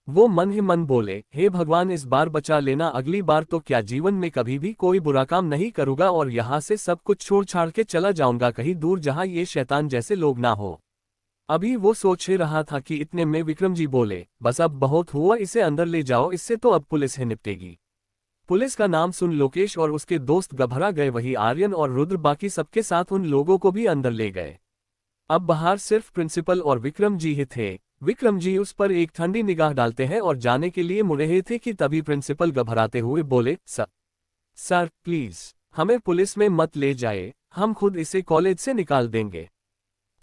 वो मन ही मन बोले, हे भगवान इस बार बचा लेना, अगली बार तो क्या जीवन में कभी भी कोई बुरा काम नहीं करूंगा और यहाँ से सब कुछ छोड़ छाड़ के चला जाऊंगा कहीं दूर जहाँ ये शैतान जैसे लोग ना हो। अभी वो सोच ही रहा था कि इतने में विक्रमजी बोले, बस अब बहुत हुआ, इसे अंदर ले जाओ, इससे तो अब पुलिस ही निपटेगी। पुलिस का नाम सुन लोकेश और उसके दोस्त घबरा गए। वही आर्यन और रुद्र बाकी सबके साथ उन लोगों को भी अंदर ले गए। अब बाहर सिर्फ प्रिंसिपल और विक्रम जी ही थे। विक्रम जी उस पर एक ठंडी निगाह डालते हैं और जाने के लिए मुड़ रहे थे कि तभी प्रिंसिपल घबराते हुए बोले, सर प्लीज हमें पुलिस में मत ले जाए, हम खुद इसे कॉलेज से निकाल देंगे।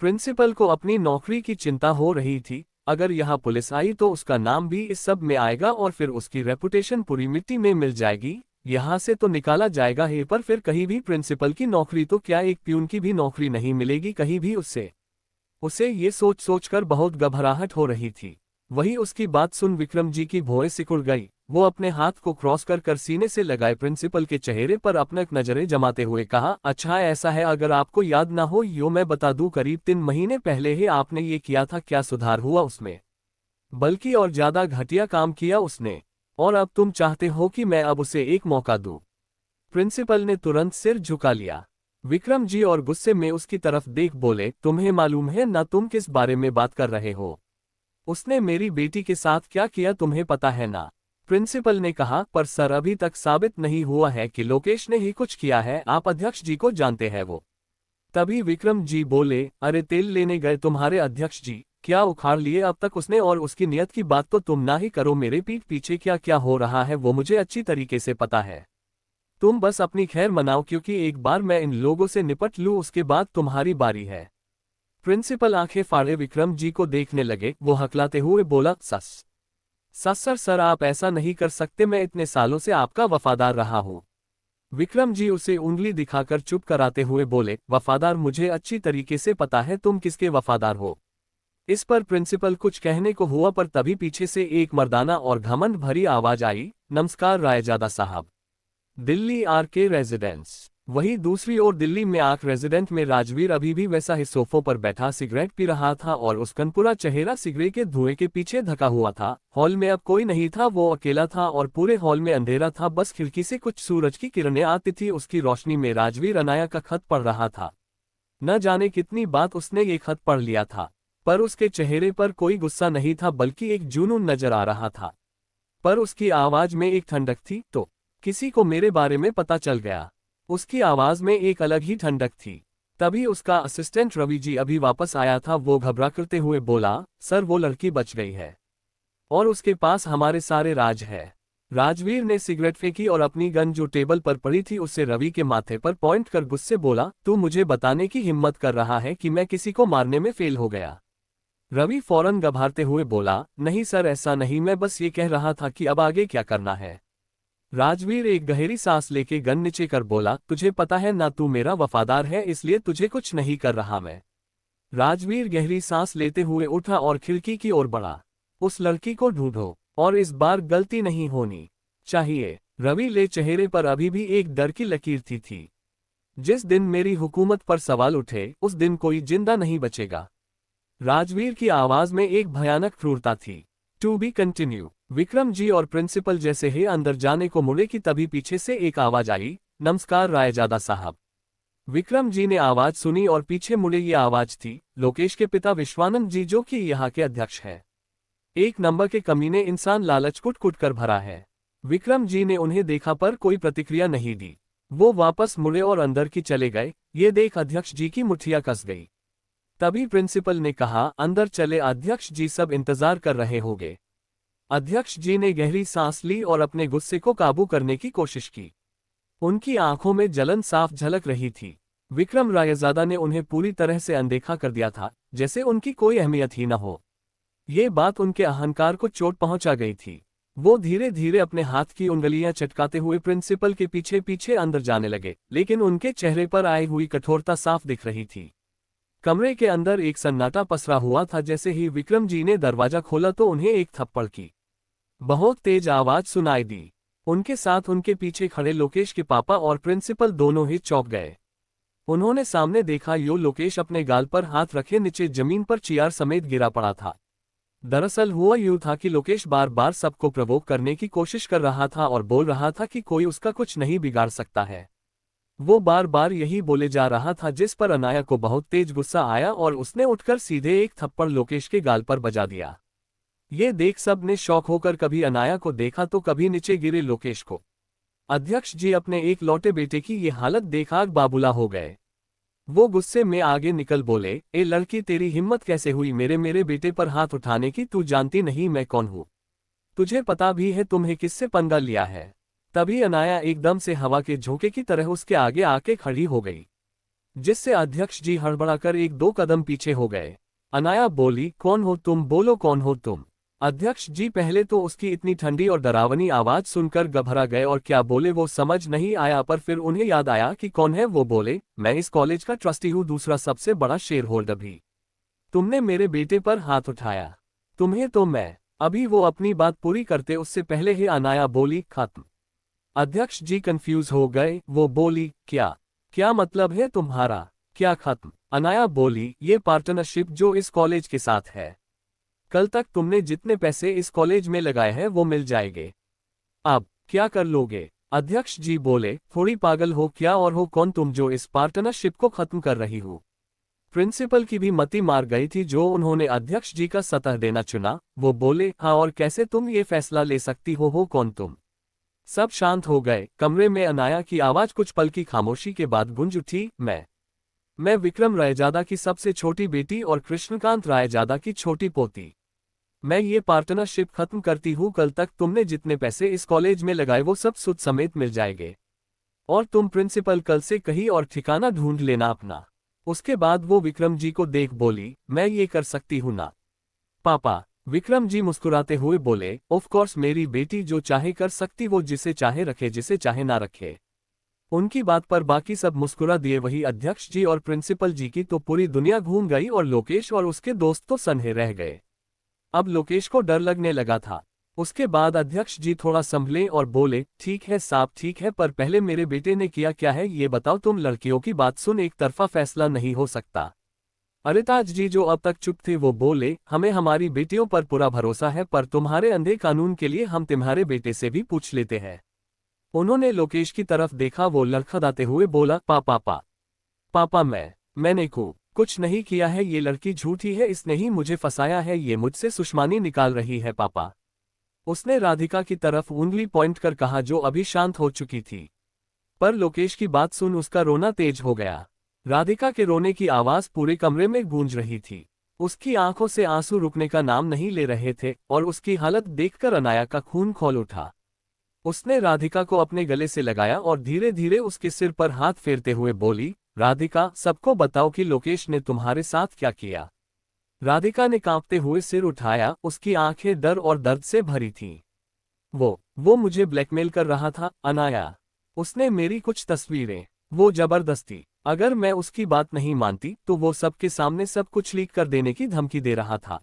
प्रिंसिपल को अपनी नौकरी की चिंता हो रही थी। अगर यहाँ पुलिस आई तो उसका नाम भी इस सब में आएगा और फिर उसकी रेपुटेशन पूरी मिट्टी में मिल जाएगी। यहाँ से तो निकाला जाएगा ही पर फिर कहीं भी प्रिंसिपल की नौकरी तो क्या एक प्यून की भी नौकरी नहीं मिलेगी कहीं भी उससे। उसे ये सोच सोचकर बहुत घबराहट हो रही थी। वही उसकी बात सुन विक्रम जी की भौहें सिकुड़ गई। वो अपने हाथ को क्रॉस कर सीने से लगाए प्रिंसिपल के चेहरे पर अपना नजरें जमाते हुए कहा, अच्छा ऐसा है, अगर आपको याद ना हो यो मैं बता दूं, करीब 3 महीने पहले ही आपने ये किया था। क्या सुधार हुआ उसमें? बल्कि और ज्यादा घटिया काम किया उसने। और अब तुम चाहते हो कि मैं अब उसे एक मौका दूं? प्रिंसिपल ने तुरंत सिर झुका लिया। विक्रम जी और गुस्से में उसकी तरफ देख बोले, तुम्हें मालूम है ना तुम किस बारे में बात कर रहे हो? उसने मेरी बेटी के साथ क्या किया तुम्हें पता है ना? प्रिंसिपल ने कहा, पर सर अभी तक साबित नहीं हुआ है कि लोकेश ने ही कुछ किया है, आप अध्यक्ष जी को जानते हैं वो। तभी विक्रम जी बोले, अरे तेल लेने गए तुम्हारे अध्यक्ष जी क्या उखाड़ लिए अब तक उसने, और उसकी नियत की बात तो तुम ना ही करो। मेरे पीठ पीछे क्या क्या हो रहा है वो मुझे अच्छी तरीके से पता है। तुम बस अपनी खैर मनाओ क्योंकि एक बार मैं इन लोगों से निपट लूं उसके बाद तुम्हारी बारी है। प्रिंसिपल आंखें फाड़े विक्रम जी को देखने लगे। वो हकलाते हुए बोला, सर आप ऐसा नहीं कर सकते, मैं इतने सालों से आपका वफादार रहा हूं। विक्रम जी उसे उंगली दिखाकर चुप कराते हुए बोले, वफादार? मुझे अच्छी तरीके से पता है तुम किसके वफादार हो। इस पर प्रिंसिपल कुछ कहने को हुआ पर तभी पीछे से एक मर्दाना और घमंड भरी आवाज आई, नमस्कार रायजादा साहब, दिल्ली आरके रेजिडेंस। वहीं दूसरी ओर दिल्ली में आर्क रेजिडेंट में राजवीर अभी भी वैसा ही सोफों पर बैठा सिगरेट पी रहा था और उसका पूरा चेहरा सिगरेट के धुएं के पीछे ढका हुआ था। हॉल में अब कोई नहीं था, वो अकेला था और पूरे हॉल में अंधेरा था। बस खिड़की से कुछ सूरज की किरणें आती थी, उसकी रोशनी में राजवीर अनाया का खत पढ़ रहा था। न जाने कितनी बात उसने ये खत पढ़ लिया था, पर उसके चेहरे पर कोई गुस्सा नहीं था बल्कि एक जुनून नजर आ रहा था। पर उसकी आवाज में एक ठंडक थी, तो किसी को मेरे बारे में पता चल गया। उसकी आवाज में एक अलग ही ठंडक थी। तभी उसका असिस्टेंट रवि जी अभी वापस आया था। वो घबरा करते हुए बोला, सर वो लड़की बच गई है और उसके पास हमारे सारे राज है। राजवीर ने सिगरेट फेंकी और अपनी गन जो टेबल पर पड़ी थी उससे रवि के माथे पर पॉइंट कर गुस्से बोला, तू मुझे बताने की हिम्मत कर रहा है कि मैं किसी को मारने में फेल हो गया? रवि फौरन घबराते हुए बोला, नहीं सर ऐसा नहीं, मैं बस ये कह रहा था कि अब आगे क्या करना है। राजवीर एक गहरी सांस लेके गन नीचे कर बोला, तुझे पता है ना तू मेरा वफादार है, इसलिए तुझे कुछ नहीं कर रहा मैं। राजवीर गहरी सांस लेते हुए उठा और खिड़की की ओर बढ़ा। उस लड़की को ढूंढो और इस बार गलती नहीं होनी चाहिए। रवि ले चेहरे पर अभी भी एक डर की लकीर थी। जिस दिन मेरी हुकूमत पर सवाल उठे उस दिन कोई जिंदा नहीं बचेगा। राजवीर की आवाज में एक भयानक क्रूरता थी। To be continue. Vikram ji और प्रिंसिपल जैसे ही अंदर जाने को मुड़े कि तभी पीछे से एक आवाज आई, नमस्कार रायजादा साहब। विक्रम जी ने आवाज सुनी और पीछे मुड़े। ये आवाज थी लोकेश के पिता विश्वानंद जी जो कि यहाँ के अध्यक्ष हैं। एक नंबर के कमीने इंसान, लालच कुट कुट कर भरा है। विक्रम जी ने उन्हें देखा पर कोई प्रतिक्रिया नहीं दी। वो वापस मुड़े और अंदर की चले गए। ये देख अध्यक्ष जी की मुठ्ठियां कस गई। तभी प्रिंसिपल ने कहा, अंदर चले अध्यक्ष जी, सब इंतजार कर रहे होंगे। अध्यक्ष जी ने गहरी सांस ली और अपने गुस्से को काबू करने की कोशिश की। उनकी आंखों में जलन साफ झलक रही थी। विक्रम रायजादा ने उन्हें पूरी तरह से अनदेखा कर दिया था, जैसे उनकी कोई अहमियत ही न हो। ये बात उनके अहंकार को चोट पहुंचा गई थी। वो धीरे धीरे अपने हाथ की उंगलियां चटकाते हुए प्रिंसिपल के पीछे पीछे अंदर जाने लगे, लेकिन उनके चेहरे पर आई हुई कठोरता साफ दिख रही थी। कमरे के अंदर एक सन्नाटा पसरा हुआ था। जैसे ही विक्रम जी ने दरवाजा खोला तो उन्हें एक थप्पड़ की बहुत तेज आवाज सुनाई दी। उनके साथ उनके पीछे खड़े लोकेश के पापा और प्रिंसिपल दोनों ही चौंक गए। उन्होंने सामने देखा, यो लोकेश अपने गाल पर हाथ रखे नीचे जमीन पर चियार समेत गिरा पड़ा था। दरअसल हुआ यूं था कि लोकेश बार बार सबको प्रवोक करने की कोशिश कर रहा था और बोल रहा था कि कोई उसका कुछ नहीं बिगाड़ सकता है। वो बार बार यही बोले जा रहा था, जिस पर अनाया को बहुत तेज गुस्सा आया और उसने उठकर सीधे एक थप्पड़ लोकेश के गाल पर बजा दिया। ये देख सब ने शौक होकर कभी अनाया को देखा तो कभी नीचे गिरे लोकेश को। अध्यक्ष जी अपने एक लौटे बेटे की ये हालत देख आग बाबूला हो गए। वो गुस्से में आगे निकल बोले, ए लड़की, तेरी हिम्मत कैसे हुई मेरे बेटे पर हाथ उठाने की? तू जानती नहीं मैं कौन हूँ? तुझे पता भी है तुम्हें किससे पंगा लिया है? तभी अनाया एकदम से हवा के झोंके की तरह उसके आगे आके खड़ी हो गई, जिससे अध्यक्ष जी हड़बड़ाकर एक दो कदम पीछे हो गए। अनाया बोली, कौन हो तुम? बोलो कौन हो तुम? अध्यक्ष जी पहले तो उसकी इतनी ठंडी और डरावनी आवाज सुनकर घबरा गए और क्या बोले वो समझ नहीं आया, पर फिर उन्हें याद आया कि कौन है वो। बोले, मैं इस कॉलेज का ट्रस्टी हूँ, दूसरा सबसे बड़ा शेयर होल्डर भी। तुमने मेरे बेटे पर हाथ उठाया, तुम्हें तो मैं। अभी वो अपनी बात पूरी करते उससे पहले ही अनाया बोली, खत्म। अध्यक्ष जी कंफ्यूज हो गए। वो बोली, क्या क्या मतलब है तुम्हारा? क्या खत्म? अनाया बोली, ये पार्टनरशिप जो इस कॉलेज के साथ है। कल तक तुमने जितने पैसे इस कॉलेज में लगाए हैं वो मिल जाएंगे। अब क्या कर लोगे? अध्यक्ष जी बोले, थोड़ी पागल हो क्या और हो कौन तुम जो इस पार्टनरशिप को खत्म कर रही हो? प्रिंसिपल की भी मति मार गई थी जो उन्होंने अध्यक्ष जी का सतह देना चुना। वो बोले, हाँ, और कैसे तुम ये फैसला ले सकती हो कौन तुम? सब शांत हो गए। कमरे में अनाया की आवाज कुछ पल की खामोशी के बाद गूंज उठी, मैं विक्रम रायजादा की सबसे छोटी बेटी और कृष्णकांत रायजादा की छोटी पोती। मैं ये पार्टनरशिप खत्म करती हूँ। कल तक तुमने जितने पैसे इस कॉलेज में लगाए वो सब सुद समेत मिल जाएंगे। और तुम प्रिंसिपल कल से कहीं और ठिकाना ढूंढ लेना अपना। उसके बाद वो विक्रम जी को देख बोली, मैं ये कर सकती हूँ ना पापा? विक्रम जी मुस्कुराते हुए बोले, ऑफ कोर्स मेरी बेटी, जो चाहे कर सकती, वो जिसे चाहे रखे जिसे चाहे ना रखे। उनकी बात पर बाकी सब मुस्कुरा दिए। वही अध्यक्ष जी और प्रिंसिपल जी की तो पूरी दुनिया घूम गई और लोकेश और उसके दोस्त तो सन्हे रह गए। अब लोकेश को डर लगने लगा था। उसके बाद अध्यक्ष जी थोड़ा संभले और बोले, ठीक है साहब, ठीक है, पर पहले मेरे बेटे ने किया क्या है ये बताओ। तुम लड़कियों की बात सुन एक तरफा फैसला नहीं हो सकता। अरिताज जी जो अब तक चुप थे वो बोले, हमें हमारी बेटियों पर पूरा भरोसा है, पर तुम्हारे अंधे कानून के लिए हम तुम्हारे बेटे से भी पूछ लेते हैं। उन्होंने लोकेश की तरफ देखा। वो लड़खड़ाते हुए बोला, पापा मैंने कुछ नहीं किया है। ये लड़की झूठी है, इसने ही मुझे फंसाया है। ये मुझसे सुषमानी निकाल रही है पापा। उसने राधिका की तरफ उंगली पॉइंट कर कहा, जो अभी शांत हो चुकी थी। पर लोकेश की बात सुन उसका रोना तेज हो गया। राधिका के रोने की आवाज पूरे कमरे में गूंज रही थी। उसकी आंखों से आंसू रुकने का नाम नहीं ले रहे थे और उसकी हालत देखकर अनाया का खून खौल उठा। उसने राधिका को अपने गले से लगाया और धीरे धीरे उसके सिर पर हाथ फेरते हुए बोली, राधिका, सबको बताओ कि लोकेश ने तुम्हारे साथ क्या किया। राधिका ने कांपते हुए सिर उठाया। उसकी आंखें डर और दर्द से भरी थीं। वो मुझे ब्लैकमेल कर रहा था अनाया। उसने मेरी कुछ तस्वीरें, वो जबरदस्ती, अगर मैं उसकी बात नहीं मानती तो वो सबके सामने सब कुछ लीक कर देने की धमकी दे रहा था।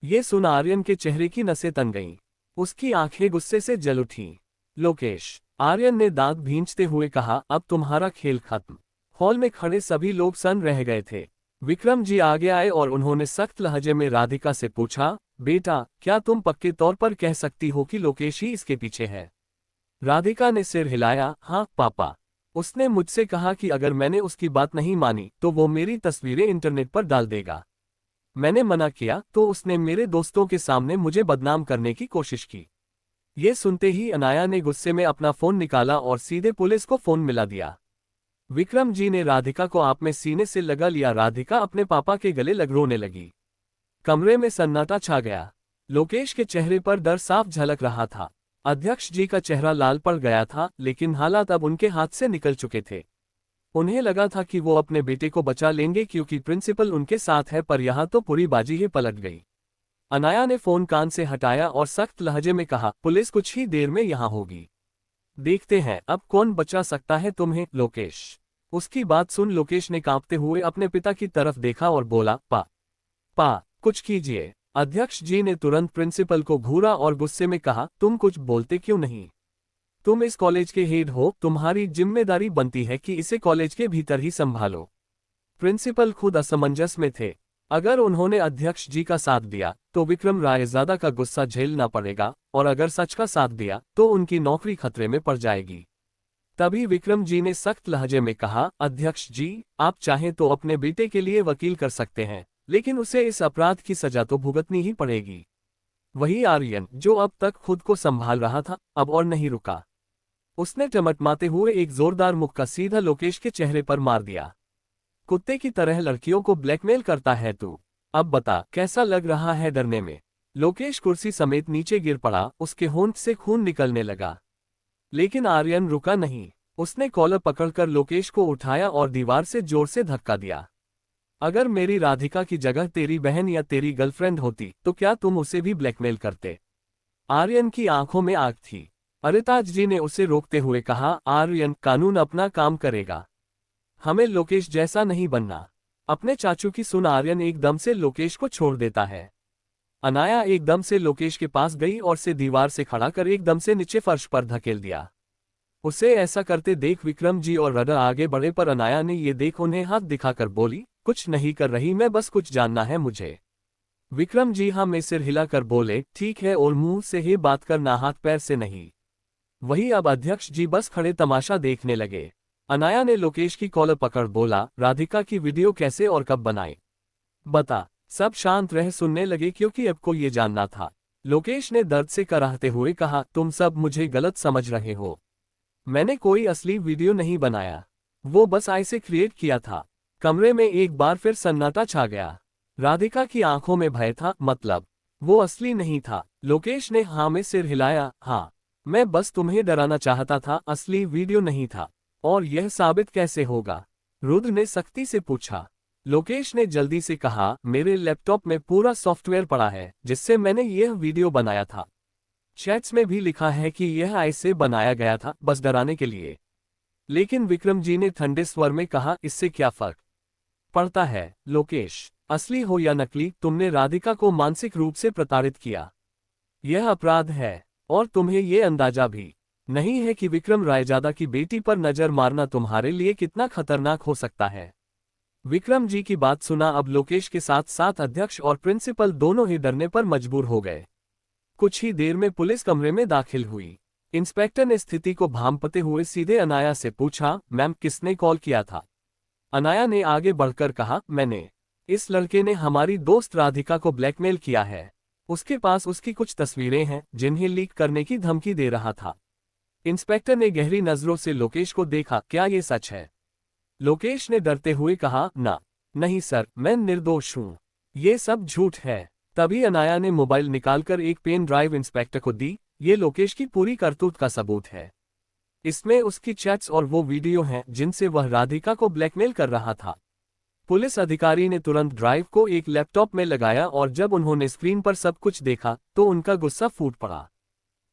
ये सुन आर्यन के चेहरे की नसें तन गईं। उसकी आंखें गुस्से से जल उठीं। लोकेश, आर्यन ने दांत भींचते हुए कहा, अब तुम्हारा खेल खत्म। हॉल में खड़े सभी लोग सन रह गए थे। विक्रम जी आगे आए और उन्होंने सख्त लहजे में राधिका से पूछा, बेटा, क्या तुम पक्के तौर पर कह सकती हो कि लोकेश ही इसके पीछे है? राधिका ने सिर हिलाया, हाँ पापा। उसने मुझसे कहा कि अगर मैंने उसकी बात नहीं मानी तो वो मेरी तस्वीरें इंटरनेट पर डाल देगा। मैंने मना किया तो उसने मेरे दोस्तों के सामने मुझे बदनाम करने की कोशिश की। ये सुनते ही अनाया ने गुस्से में अपना फोन निकाला और सीधे पुलिस को फोन मिला दिया। विक्रम जी ने राधिका को आप में सीने से लगा लिया। राधिका अपने पापा के गले लग रोने लगी। कमरे में सन्नाटा छा गया। लोकेश के चेहरे पर डर साफ झलक रहा था। अध्यक्ष जी का चेहरा लाल पड़ गया था, लेकिन हालात अब उनके हाथ से निकल चुके थे। उन्हें लगा था कि वो अपने बेटे को बचा लेंगे क्योंकि प्रिंसिपल उनके साथ है, पर यहाँ तो पूरी बाजी ही पलट गई। अनाया ने फोन कान से हटाया और सख्त लहजे में कहा, पुलिस कुछ ही देर में यहाँ होगी। देखते हैं अब कौन बचा सकता है तुम्हें, लोकेश। उसकी बात सुन लोकेश ने कांपते हुए अपने पिता की तरफ देखा और बोला, पा कुछ कीजिए। अध्यक्ष जी ने तुरंत प्रिंसिपल को घूरा और गुस्से में कहा, तुम कुछ बोलते क्यों नहीं? तुम इस कॉलेज के हेड हो, तुम्हारी जिम्मेदारी बनती है कि इसे कॉलेज के भीतर ही संभालो। प्रिंसिपल खुद असमंजस में थे। अगर उन्होंने अध्यक्ष जी का साथ दिया तो विक्रम रायजादा का गुस्सा झेलना पड़ेगा, और अगर सच का साथ दिया तो उनकी नौकरी खतरे में पड़ जाएगी। तभी विक्रम जी ने सख्त लहजे में कहा, अध्यक्ष जी, आप चाहें तो अपने बेटे के लिए वकील कर सकते हैं, लेकिन उसे इस अपराध की सजा तो भुगतनी ही पड़ेगी। वही आर्यन, जो अब तक खुद को संभाल रहा था, अब और नहीं रुका। उसने टमटमाते हुए एक जोरदार मुक्का सीधा लोकेश के चेहरे पर मार दिया। कुत्ते की तरह लड़कियों को ब्लैकमेल करता है तू? अब बता, कैसा लग रहा है डरने में? लोकेश कुर्सी समेत नीचे गिर पड़ा। उसके होंठ से खून निकलने लगा, लेकिन आर्यन रुका नहीं। उसने कॉलर पकड़कर लोकेश को उठाया और दीवार से जोर से धक्का दिया। अगर मेरी राधिका की जगह तेरी बहन या तेरी गर्लफ्रेंड होती तो क्या तुम उसे भी ब्लैकमेल करते? आर्यन की आंखों में आग थी। अरिताज जी ने उसे रोकते हुए कहा, आर्यन, कानून अपना काम करेगा, हमें लोकेश जैसा नहीं बनना। अपने चाचू की सुन आर्यन एकदम से लोकेश को छोड़ देता है। अनाया एकदम से लोकेश के पास गई और से दीवार से खड़ा कर एकदम से नीचे फर्श पर धकेल दिया। उसे ऐसा करते देख विक्रम जी और रडा आगे बढ़े, पर अनाया ने ये देख उन्हें हाथ दिखाकर बोली, कुछ नहीं कर रही मैं, बस कुछ जानना है मुझे। विक्रम जी हाँ में सिर हिलाकर बोले, ठीक है, और मुंह से ही बात करना, हाथ पैर से नहीं। वही अब अध्यक्ष जी बस खड़े तमाशा देखने लगे। अनाया ने लोकेश की कॉलर पकड़ बोला, राधिका की वीडियो कैसे और कब बनाई, बता। सब शांत रह सुनने लगे क्योंकि अब को ये जानना था। लोकेश ने दर्द से कराहते हुए कहा, तुम सब मुझे गलत समझ रहे हो। मैंने कोई असली वीडियो नहीं बनाया, वो बस ऐसे क्रिएट किया था। कमरे में एक बार फिर सन्नाटा छा गया। राधिका की आंखों में भय था। मतलब वो असली नहीं था? लोकेश ने हाँ में सिर हिलाया। हाँ, मैं बस तुम्हें डराना चाहता था, असली वीडियो नहीं था। और यह साबित कैसे होगा? रुद्र ने सख्ती से पूछा। लोकेश ने जल्दी से कहा, मेरे लैपटॉप में पूरा सॉफ्टवेयर पड़ा है जिससे मैंने यह वीडियो बनाया था। चैट्स में भी लिखा है कि यह ऐसे बनाया गया था, बस डराने के लिए। लेकिन विक्रम जी ने ठंडे स्वर में कहा, इससे क्या फर्क पड़ता है लोकेश? असली हो या नकली, तुमने राधिका को मानसिक रूप से प्रताड़ित किया। यह अपराध है, और तुम्हें यह अंदाजा भी नहीं है कि विक्रम रायजादा की बेटी पर नजर मारना तुम्हारे लिए कितना खतरनाक हो सकता है। विक्रम जी की बात सुना अब लोकेश के साथ साथ अध्यक्ष और प्रिंसिपल दोनों ही डरने पर मजबूर हो गए। कुछ ही देर में पुलिस कमरे में दाखिल हुई। इंस्पेक्टर ने स्थिति को भांपते हुए सीधे अनाया से पूछा, मैम, किसने कॉल किया था? अनाया ने आगे बढ़कर कहा, मैंने। इस लड़के ने हमारी दोस्त राधिका को ब्लैकमेल किया है। उसके पास उसकी कुछ तस्वीरें हैं जिन्हें लीक करने की धमकी दे रहा था। इंस्पेक्टर ने गहरी नजरों से लोकेश को देखा, क्या ये सच है? लोकेश ने डरते हुए कहा, ना, नहीं सर, मैं निर्दोष हूं, ये सब झूठ है। तभी अनाया ने मोबाइल निकालकर एक पेन ड्राइव इंस्पेक्टर को दी। ये लोकेश की पूरी करतूत का सबूत है। इसमें उसकी चैट्स और वो वीडियो हैं जिनसे वह राधिका को ब्लैकमेल कर रहा था। पुलिस अधिकारी ने तुरंत ड्राइव को एक लैपटॉप में लगाया और जब उन्होंने स्क्रीन पर सब कुछ देखा तो उनका गुस्सा फूट पड़ा।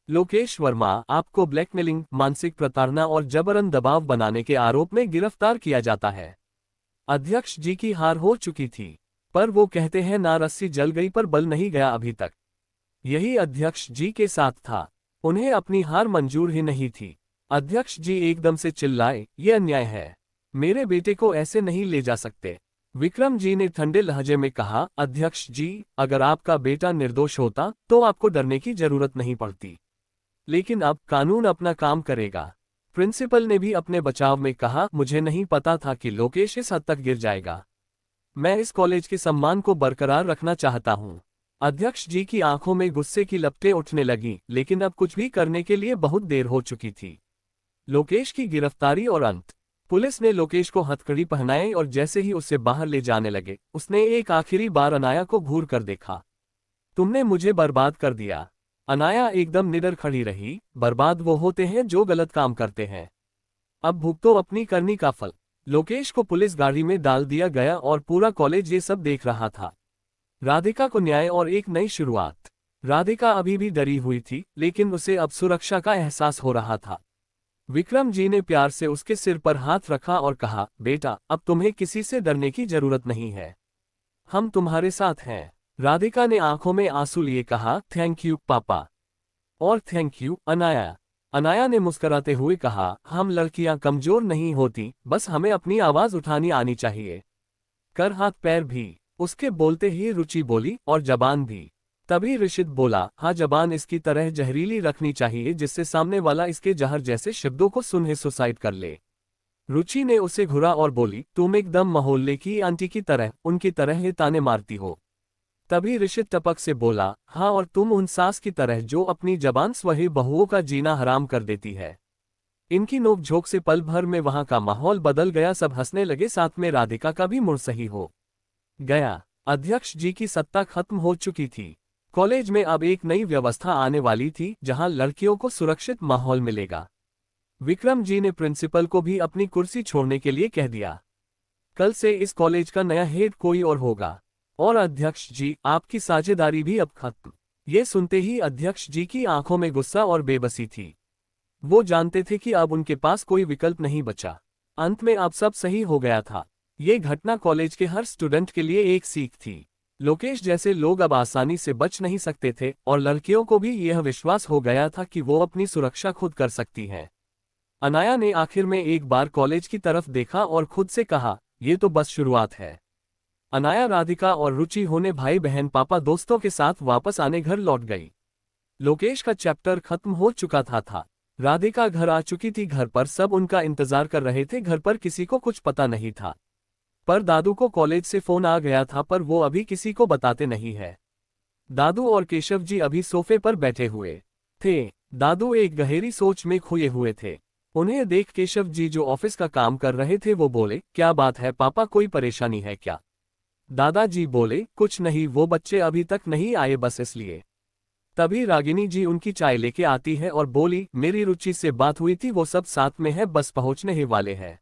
लोकेश वर्मा, आपको ब्लैकमेलिंग, मानसिक प्रताड़ना और जबरन दबाव बनाने के आरोप में गिरफ्तार किया जाता है। अध्यक्ष जी की हार हो चुकी थी, पर वो कहते हैं ना रस्सी जल गई पर बल नहीं गया अभी तक। यही अध्यक्ष जी के साथ था। उन्हें अपनी हार मंजूर ही नहीं थी। अध्यक्ष जी एकदम से चिल्लाए, ये अन्याय है, मेरे बेटे को ऐसे नहीं ले जा सकते। विक्रम जी ने ठंडे लहजे में कहा, अध्यक्ष जी, अगर आपका बेटा निर्दोष होता तो आपको डरने की जरूरत नहीं पड़ती, लेकिन अब कानून अपना काम करेगा। प्रिंसिपल ने भी अपने बचाव में कहा, मुझे नहीं पता था कि लोकेश इस हद तक गिर जाएगा। मैं इस कॉलेज के सम्मान को बरकरार रखना चाहता हूं। अध्यक्ष जी की आंखों में गुस्से की लपटें उठने लगीं, लेकिन अब कुछ भी करने के लिए बहुत देर हो चुकी थी। लोकेश की गिरफ्तारी और अंत। पुलिस ने लोकेश को हथकड़ी पहनाई और जैसे ही उसे बाहर ले जाने लगे, उसने एक आखिरी बार अनाया को घूर कर देखा। तुमने मुझे बर्बाद कर दिया। अनाया एकदम निडर खड़ी रही। बर्बाद वो होते हैं जो गलत काम करते हैं। अब भुगतो अपनी करनी का फल। लोकेश को पुलिस गाड़ी में डाल दिया गया और पूरा कॉलेज ये सब देख रहा था। राधिका को न्याय और एक नई शुरुआत। राधिका अभी भी डरी हुई थी, लेकिन उसे अब सुरक्षा का एहसास हो रहा था। विक्रम जी ने प्यार से उसके सिर पर हाथ रखा और कहा, बेटा, अब तुम्हें किसी से डरने की जरूरत नहीं है। हम तुम्हारे साथ हैं। राधिका ने आंखों में आंसू लिए कहा, थैंक यू पापा। और थैंक यू अनाया। अनाया ने मुस्कुराते हुए कहा, हम लड़कियां कमजोर नहीं होती, बस हमें अपनी आवाज उठानी आनी चाहिए। कर हाथ पैर भी। उसके बोलते ही रुचि बोली, और जबान भी। तभी ऋषित बोला, हाँ, जबान इसकी तरह जहरीली रखनी चाहिए जिससे सामने वाला इसके जहर जैसे शब्दों को सुन सुसाइड कर ले। रुचि ने उसे घुरा और बोली, तुम एकदम मोहल्ले की आंटी की तरह, उनकी तरह ही ताने मारती हो। तभी ऋषित टपक से बोला, हाँ, और तुम उन सास की तरह जो अपनी जबान स्वही बहुओं का जीना हराम कर देती है। इनकी नोकझोंक से पल भर में वहां का माहौल बदल गया। सब हंसने लगे, साथ में राधिका का भी मुड़ सही हो गया। अध्यक्ष जी की सत्ता खत्म हो चुकी थी। कॉलेज में अब एक नई व्यवस्था आने वाली थी, जहां लड़कियों को सुरक्षित माहौल मिलेगा। विक्रम जी ने प्रिंसिपल को भी अपनी कुर्सी छोड़ने के लिए कह दिया। कल से इस कॉलेज का नया हेड कोई और होगा। और अध्यक्ष जी, आपकी साझेदारी भी अब खत्म। ये सुनते ही अध्यक्ष जी की आंखों में गुस्सा और बेबसी थी। वो जानते थे कि अब उनके पास कोई विकल्प नहीं बचा। अंत में अब सब सही हो गया था। ये घटना कॉलेज के हर स्टूडेंट के लिए एक सीख थी। लोकेश जैसे लोग अब आसानी से बच नहीं सकते थे, और लड़कियों को भी यह विश्वास हो गया था कि वो अपनी सुरक्षा खुद कर सकती हैं। अनाया ने आखिर में एक बार कॉलेज की तरफ देखा और खुद से कहा, ये तो बस शुरुआत है। अनाया, राधिका और रुचि होने भाई बहन पापा दोस्तों के साथ वापस आने घर लौट गई। लोकेश का चैप्टर खत्म हो चुका था। राधिका घर आ चुकी थी। घर पर सब उनका इंतजार कर रहे थे। घर पर किसी को कुछ पता नहीं था, पर दादू को कॉलेज से फोन आ गया था, पर वो अभी किसी को बताते नहीं है। दादू और केशव जी अभी सोफे पर बैठे हुए थे। दादू एक गहरी सोच में खोए हुए थे। उन्हें देख केशव जी, जो ऑफिस का काम कर रहे थे, वो बोले, क्या बात है पापा, कोई परेशानी है क्या? दादाजी बोले, कुछ नहीं, वो बच्चे अभी तक नहीं आए, बस इसलिए। तभी रागिनी जी उनकी चाय लेके आती है और बोली, मेरी रुचि से बात हुई थी, वो सब साथ में है, बस पहुंचने ही वाले हैं।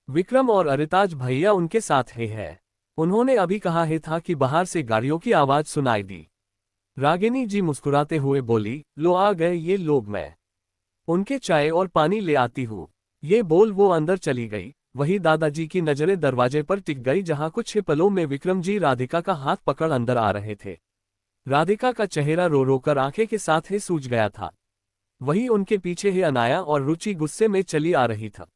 विक्रम और अरिताज भैया उनके साथ ही है। उन्होंने अभी कहा ही था कि बाहर से गाड़ियों की आवाज सुनाई दी। रागिनी जी मुस्कुराते हुए बोली, लो आ गए ये लोग, मैं उनके चाय और पानी ले आती हूँ। ये बोल वो अंदर चली गई। वही दादाजी की नजरें दरवाजे पर टिक गई, जहां कुछ ही पलों में विक्रम जी राधिका का हाथ पकड़ अंदर आ रहे थे। राधिका का चेहरा रो रो कर आंखें के साथ ही सूज गया था। वही उनके पीछे ही अनाया और रुचि गुस्से में चली आ रही था।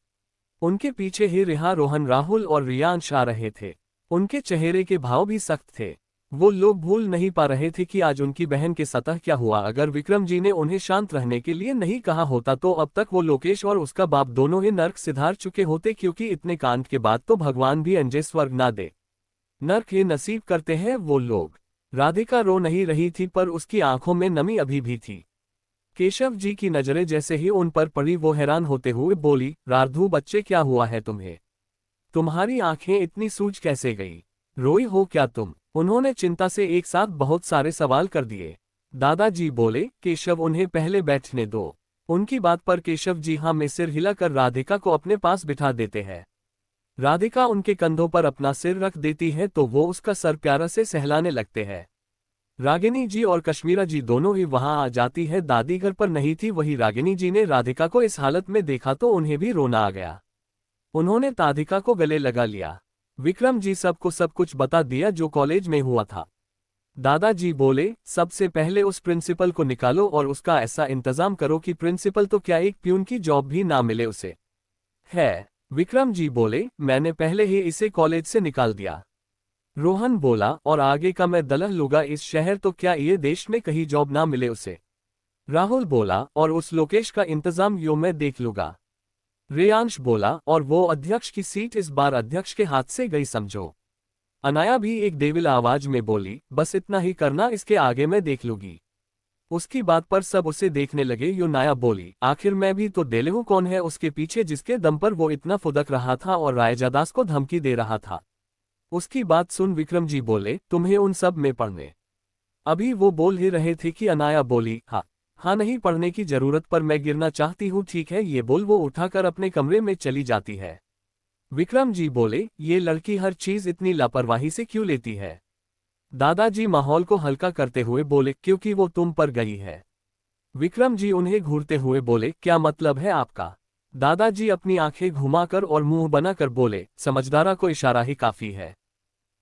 उनके पीछे ही रिहा, रोहन, राहुल और रियांश आ रहे थे। उनके चेहरे के भाव भी सख्त थे। वो लोग भूल नहीं पा रहे थे कि आज उनकी बहन के सतह क्या हुआ। अगर विक्रम जी ने उन्हें शांत रहने के लिए नहीं कहा होता तो अब तक वो लोकेश और उसका बाप दोनों ही नर्क सिधार चुके होते, क्योंकि इतने कांड के बाद तो भगवान भी अंजे स्वर्ग ना दे, नर्क ही नसीब करते हैं वो लोग। राधिका रो नहीं रही थी, पर उसकी आंखों में नमी अभी भी थी। केशव जी की नजरें जैसे ही उन पर पड़ी, वो हैरान होते हुए बोली, राधू बच्चे, क्या हुआ है तुम्हें? तुम्हारी आंखें इतनी सूज कैसे गई? रोई हो क्या तुम? उन्होंने चिंता से एक साथ बहुत सारे सवाल कर दिए। दादाजी बोले, केशव, उन्हें पहले बैठने दो। उनकी बात पर केशव जी हाँ में सिर हिलाकर राधिका को अपने पास बिठा देते हैं। राधिका उनके कंधों पर अपना सिर रख देती है तो वो उसका सर प्यारा से सहलाने लगते हैं। रागिनी जी और कश्मीरा जी दोनों ही वहां आ जाती है। दादी घर पर नहीं थी। वही रागिनी जी ने राधिका को इस हालत में देखा तो उन्हें भी रोना आ गया। उन्होंने राधिका को गले लगा लिया। विक्रम जी सबको सब कुछ बता दिया जो कॉलेज में हुआ था। दादाजी बोले, सबसे पहले उस प्रिंसिपल को निकालो और उसका ऐसा इंतजाम करो कि प्रिंसिपल तो क्या, एक प्यून की जॉब भी ना मिले उसे। है। विक्रम जी बोले, मैंने पहले ही इसे कॉलेज से निकाल दिया। रोहन बोला, और आगे का मैं दलह लूंगा इस शहर, तो क्या ये देश में कहीं जॉब ना मिले उसे। राहुल बोला, और उस लोकेश का इंतजाम यो मैं देख लूंगा। रेयांश बोला, और वो अध्यक्ष की सीट इस बार अध्यक्ष के हाथ से गई समझो। अनाया भी एक देविल आवाज में बोली, बस इतना ही करना, इसके आगे मैं देख लूंगी। उसकी बात पर सब उसे देखने लगे। यूनाया बोली, आखिर मैं भी तो देलहू कौन है उसके पीछे जिसके दम पर वो इतना फुदक रहा था और रायजादास को धमकी दे रहा था। उसकी बात सुन विक्रम जी बोले, तुम्हें उन सब में पढ़ने। अभी वो बोल ही रहे थे कि अनाया बोली, हाँ नहीं पढ़ने की जरूरत, पर मैं गिरना चाहती हूँ, ठीक है। ये बोल वो उठाकर अपने कमरे में चली जाती है। विक्रम जी बोले, ये लड़की हर चीज इतनी लापरवाही से क्यों लेती है? दादाजी माहौल को हल्का करते हुए बोले, क्योंकि वो तुम पर गई है। विक्रम जी उन्हें घूरते हुए बोले, क्या मतलब है आपका? दादाजी अपनी आंखें घुमाकर और मुंह बनाकर बोले, समझदारा को इशारा ही काफी है।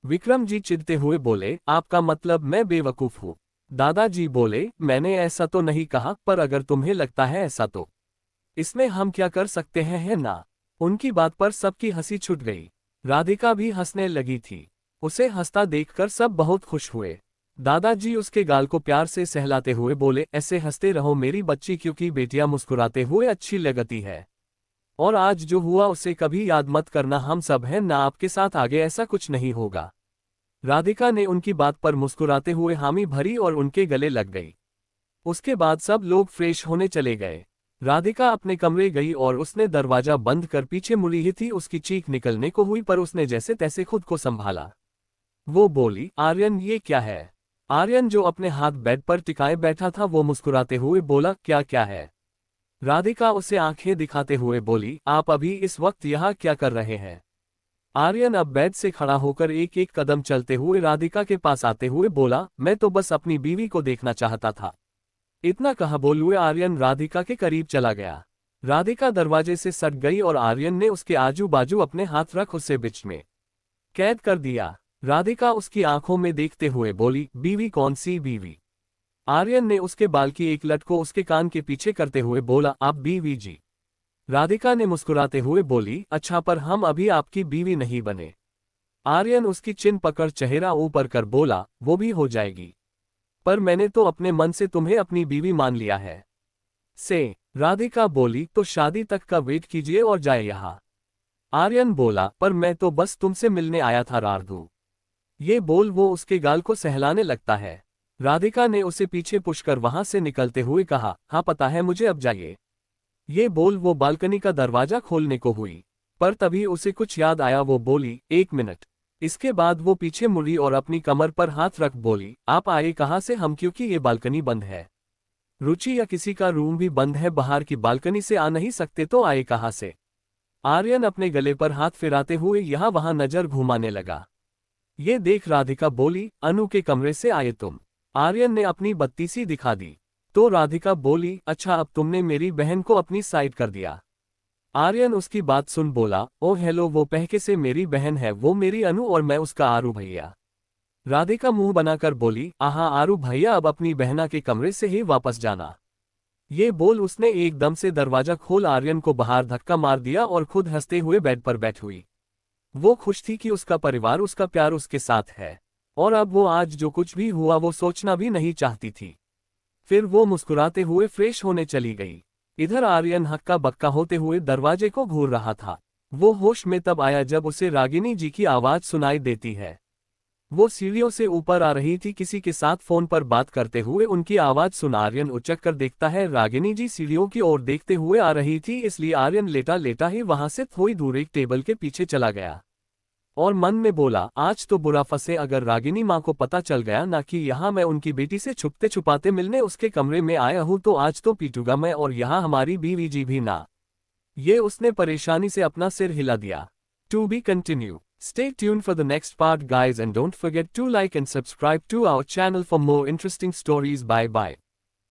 विक्रम जी चिढ़ते हुए बोले, आपका मतलब मैं बेवकूफ हूँ? दादाजी बोले, मैंने ऐसा तो नहीं कहा, पर अगर तुम्हें लगता है ऐसा तो इसमें हम क्या कर सकते हैं, है ना? उनकी बात पर सबकी हंसी छूट गई। राधिका भी हंसने लगी थी। उसे हंसता देखकर सब बहुत खुश हुए। दादाजी उसके गाल को प्यार से सहलाते हुए बोले, ऐसे हंसते रहो मेरी बच्ची, क्योंकि बेटियां मुस्कुराते हुए अच्छी लगती है। और आज जो हुआ उसे कभी याद मत करना, हम सब हैं ना आपके साथ, आगे ऐसा कुछ नहीं होगा। राधिका ने उनकी बात पर मुस्कुराते हुए हामी भरी और उनके गले लग गई। उसके बाद सब लोग फ्रेश होने चले गए। राधिका अपने कमरे गई और उसने दरवाजा बंद कर पीछे मुड़ी ही थी। उसकी चीख निकलने को हुई, पर उसने जैसे तैसे खुद को संभाला। वो बोली, आर्यन ये क्या है? आर्यन जो अपने हाथ बेड पर टिकाए बैठा था वो मुस्कुराते हुए बोला, क्या क्या है? राधिका उसे आंखें दिखाते हुए बोली, आप अभी इस वक्त यहाँ क्या कर रहे हैं? आर्यन अब बेड से खड़ा होकर एक एक कदम चलते हुए राधिका के पास आते हुए बोला, मैं तो बस अपनी बीवी को देखना चाहता था। इतना कहा बोल हुए आर्यन राधिका के करीब चला गया। राधिका दरवाजे से सट गई और आर्यन ने उसके आजू बाजू अपने हाथ रख उसे बीच में कैद कर दिया। राधिका उसकी आंखों में देखते हुए बोली, बीवी? कौन सी बीवी? आर्यन ने उसके बाल की एक लट को उसके कान के पीछे करते हुए बोला, आप बीवी जी। राधिका ने मुस्कुराते हुए बोली, अच्छा, पर हम अभी आपकी बीवी नहीं बने। आर्यन उसकी चिन पकड़ चेहरा ऊपर कर बोला, वो भी हो जाएगी, पर मैंने तो अपने मन से तुम्हें अपनी बीवी मान लिया है। राधिका बोली, तो शादी तक का वेट कीजिए और जाए यहाँ। आर्यन बोला, पर मैं तो बस तुमसे मिलने आया था राधू। ये बोल वो उसके गाल को सहलाने लगता है। राधिका ने उसे पीछे पुशकर वहां से निकलते हुए कहा, हाँ पता है मुझे, अब जाइए। ये बोल वो बालकनी का दरवाजा खोलने को हुई, पर तभी उसे कुछ याद आया। वो बोली, एक मिनट। इसके बाद वो पीछे मुड़ी और अपनी कमर पर हाथ रख बोली, आप आए कहाँ से? हम, क्योंकि ये बालकनी बंद है। रुचि या किसी का रूम भी बंद है, बाहर की बालकनी से आ नहीं सकते, तो आए कहाँ से? आर्यन अपने गले पर हाथ फिराते हुए यहाँ वहां नजर घुमाने लगा। ये देख राधिका बोली, अनु के कमरे से आए तुम? आर्यन ने अपनी बत्तीसी दिखा दी। तो राधिका बोली, अच्छा, अब तुमने मेरी बहन को अपनी साइड कर दिया। आर्यन उसकी बात सुन बोला, ओ हेलो, वो पहके से मेरी बहन है, वो मेरी अनु और मैं उसका आरू भैया। राधिका मुंह बनाकर बोली, आहा आरू भैया, अब अपनी बहना के कमरे से ही वापस जाना। ये बोल उसने एकदम से दरवाजा खोल आर्यन को बाहर धक्का मार दिया और खुद हंसते हुए बेड पर बैठ हुई। वो खुश थी कि उसका परिवार, उसका प्यार उसके साथ है, और अब वो आज जो कुछ भी हुआ वो सोचना भी नहीं चाहती थी। फिर वो मुस्कुराते हुए फ्रेश होने चली गई। इधर आर्यन हक्का बक्का होते हुए दरवाजे को घूर रहा था। वो होश में तब आया जब उसे रागिनी जी की आवाज सुनाई देती है। वो सीढ़ियों से ऊपर आ रही थी, किसी के साथ फोन पर बात करते हुए उनकी आवाज सुन आर्यन उचक कर देखता है। रागिनी जी सीढ़ियों की ओर देखते हुए आ रही थी, इसलिए आर्यन लेटा लेटा ही वहां से थोड़ी दूर एक टेबल के पीछे चला गया और मन में बोला, आज तो बुरा फंसे अगर रागिनी माँ को पता चल गया ना कि यहाँ मैं उनकी बेटी से छुपते छुपाते मिलने उसके कमरे में आया हूँ, तो आज तो पीटूंगा मैं, और यहाँ हमारी बीवी जी भी ना। ये उसने परेशानी से अपना सिर हिला दिया। To be continue. Stay tuned for the next part guys, and don't forget to like and subscribe to our channel for more interesting stories. Bye bye.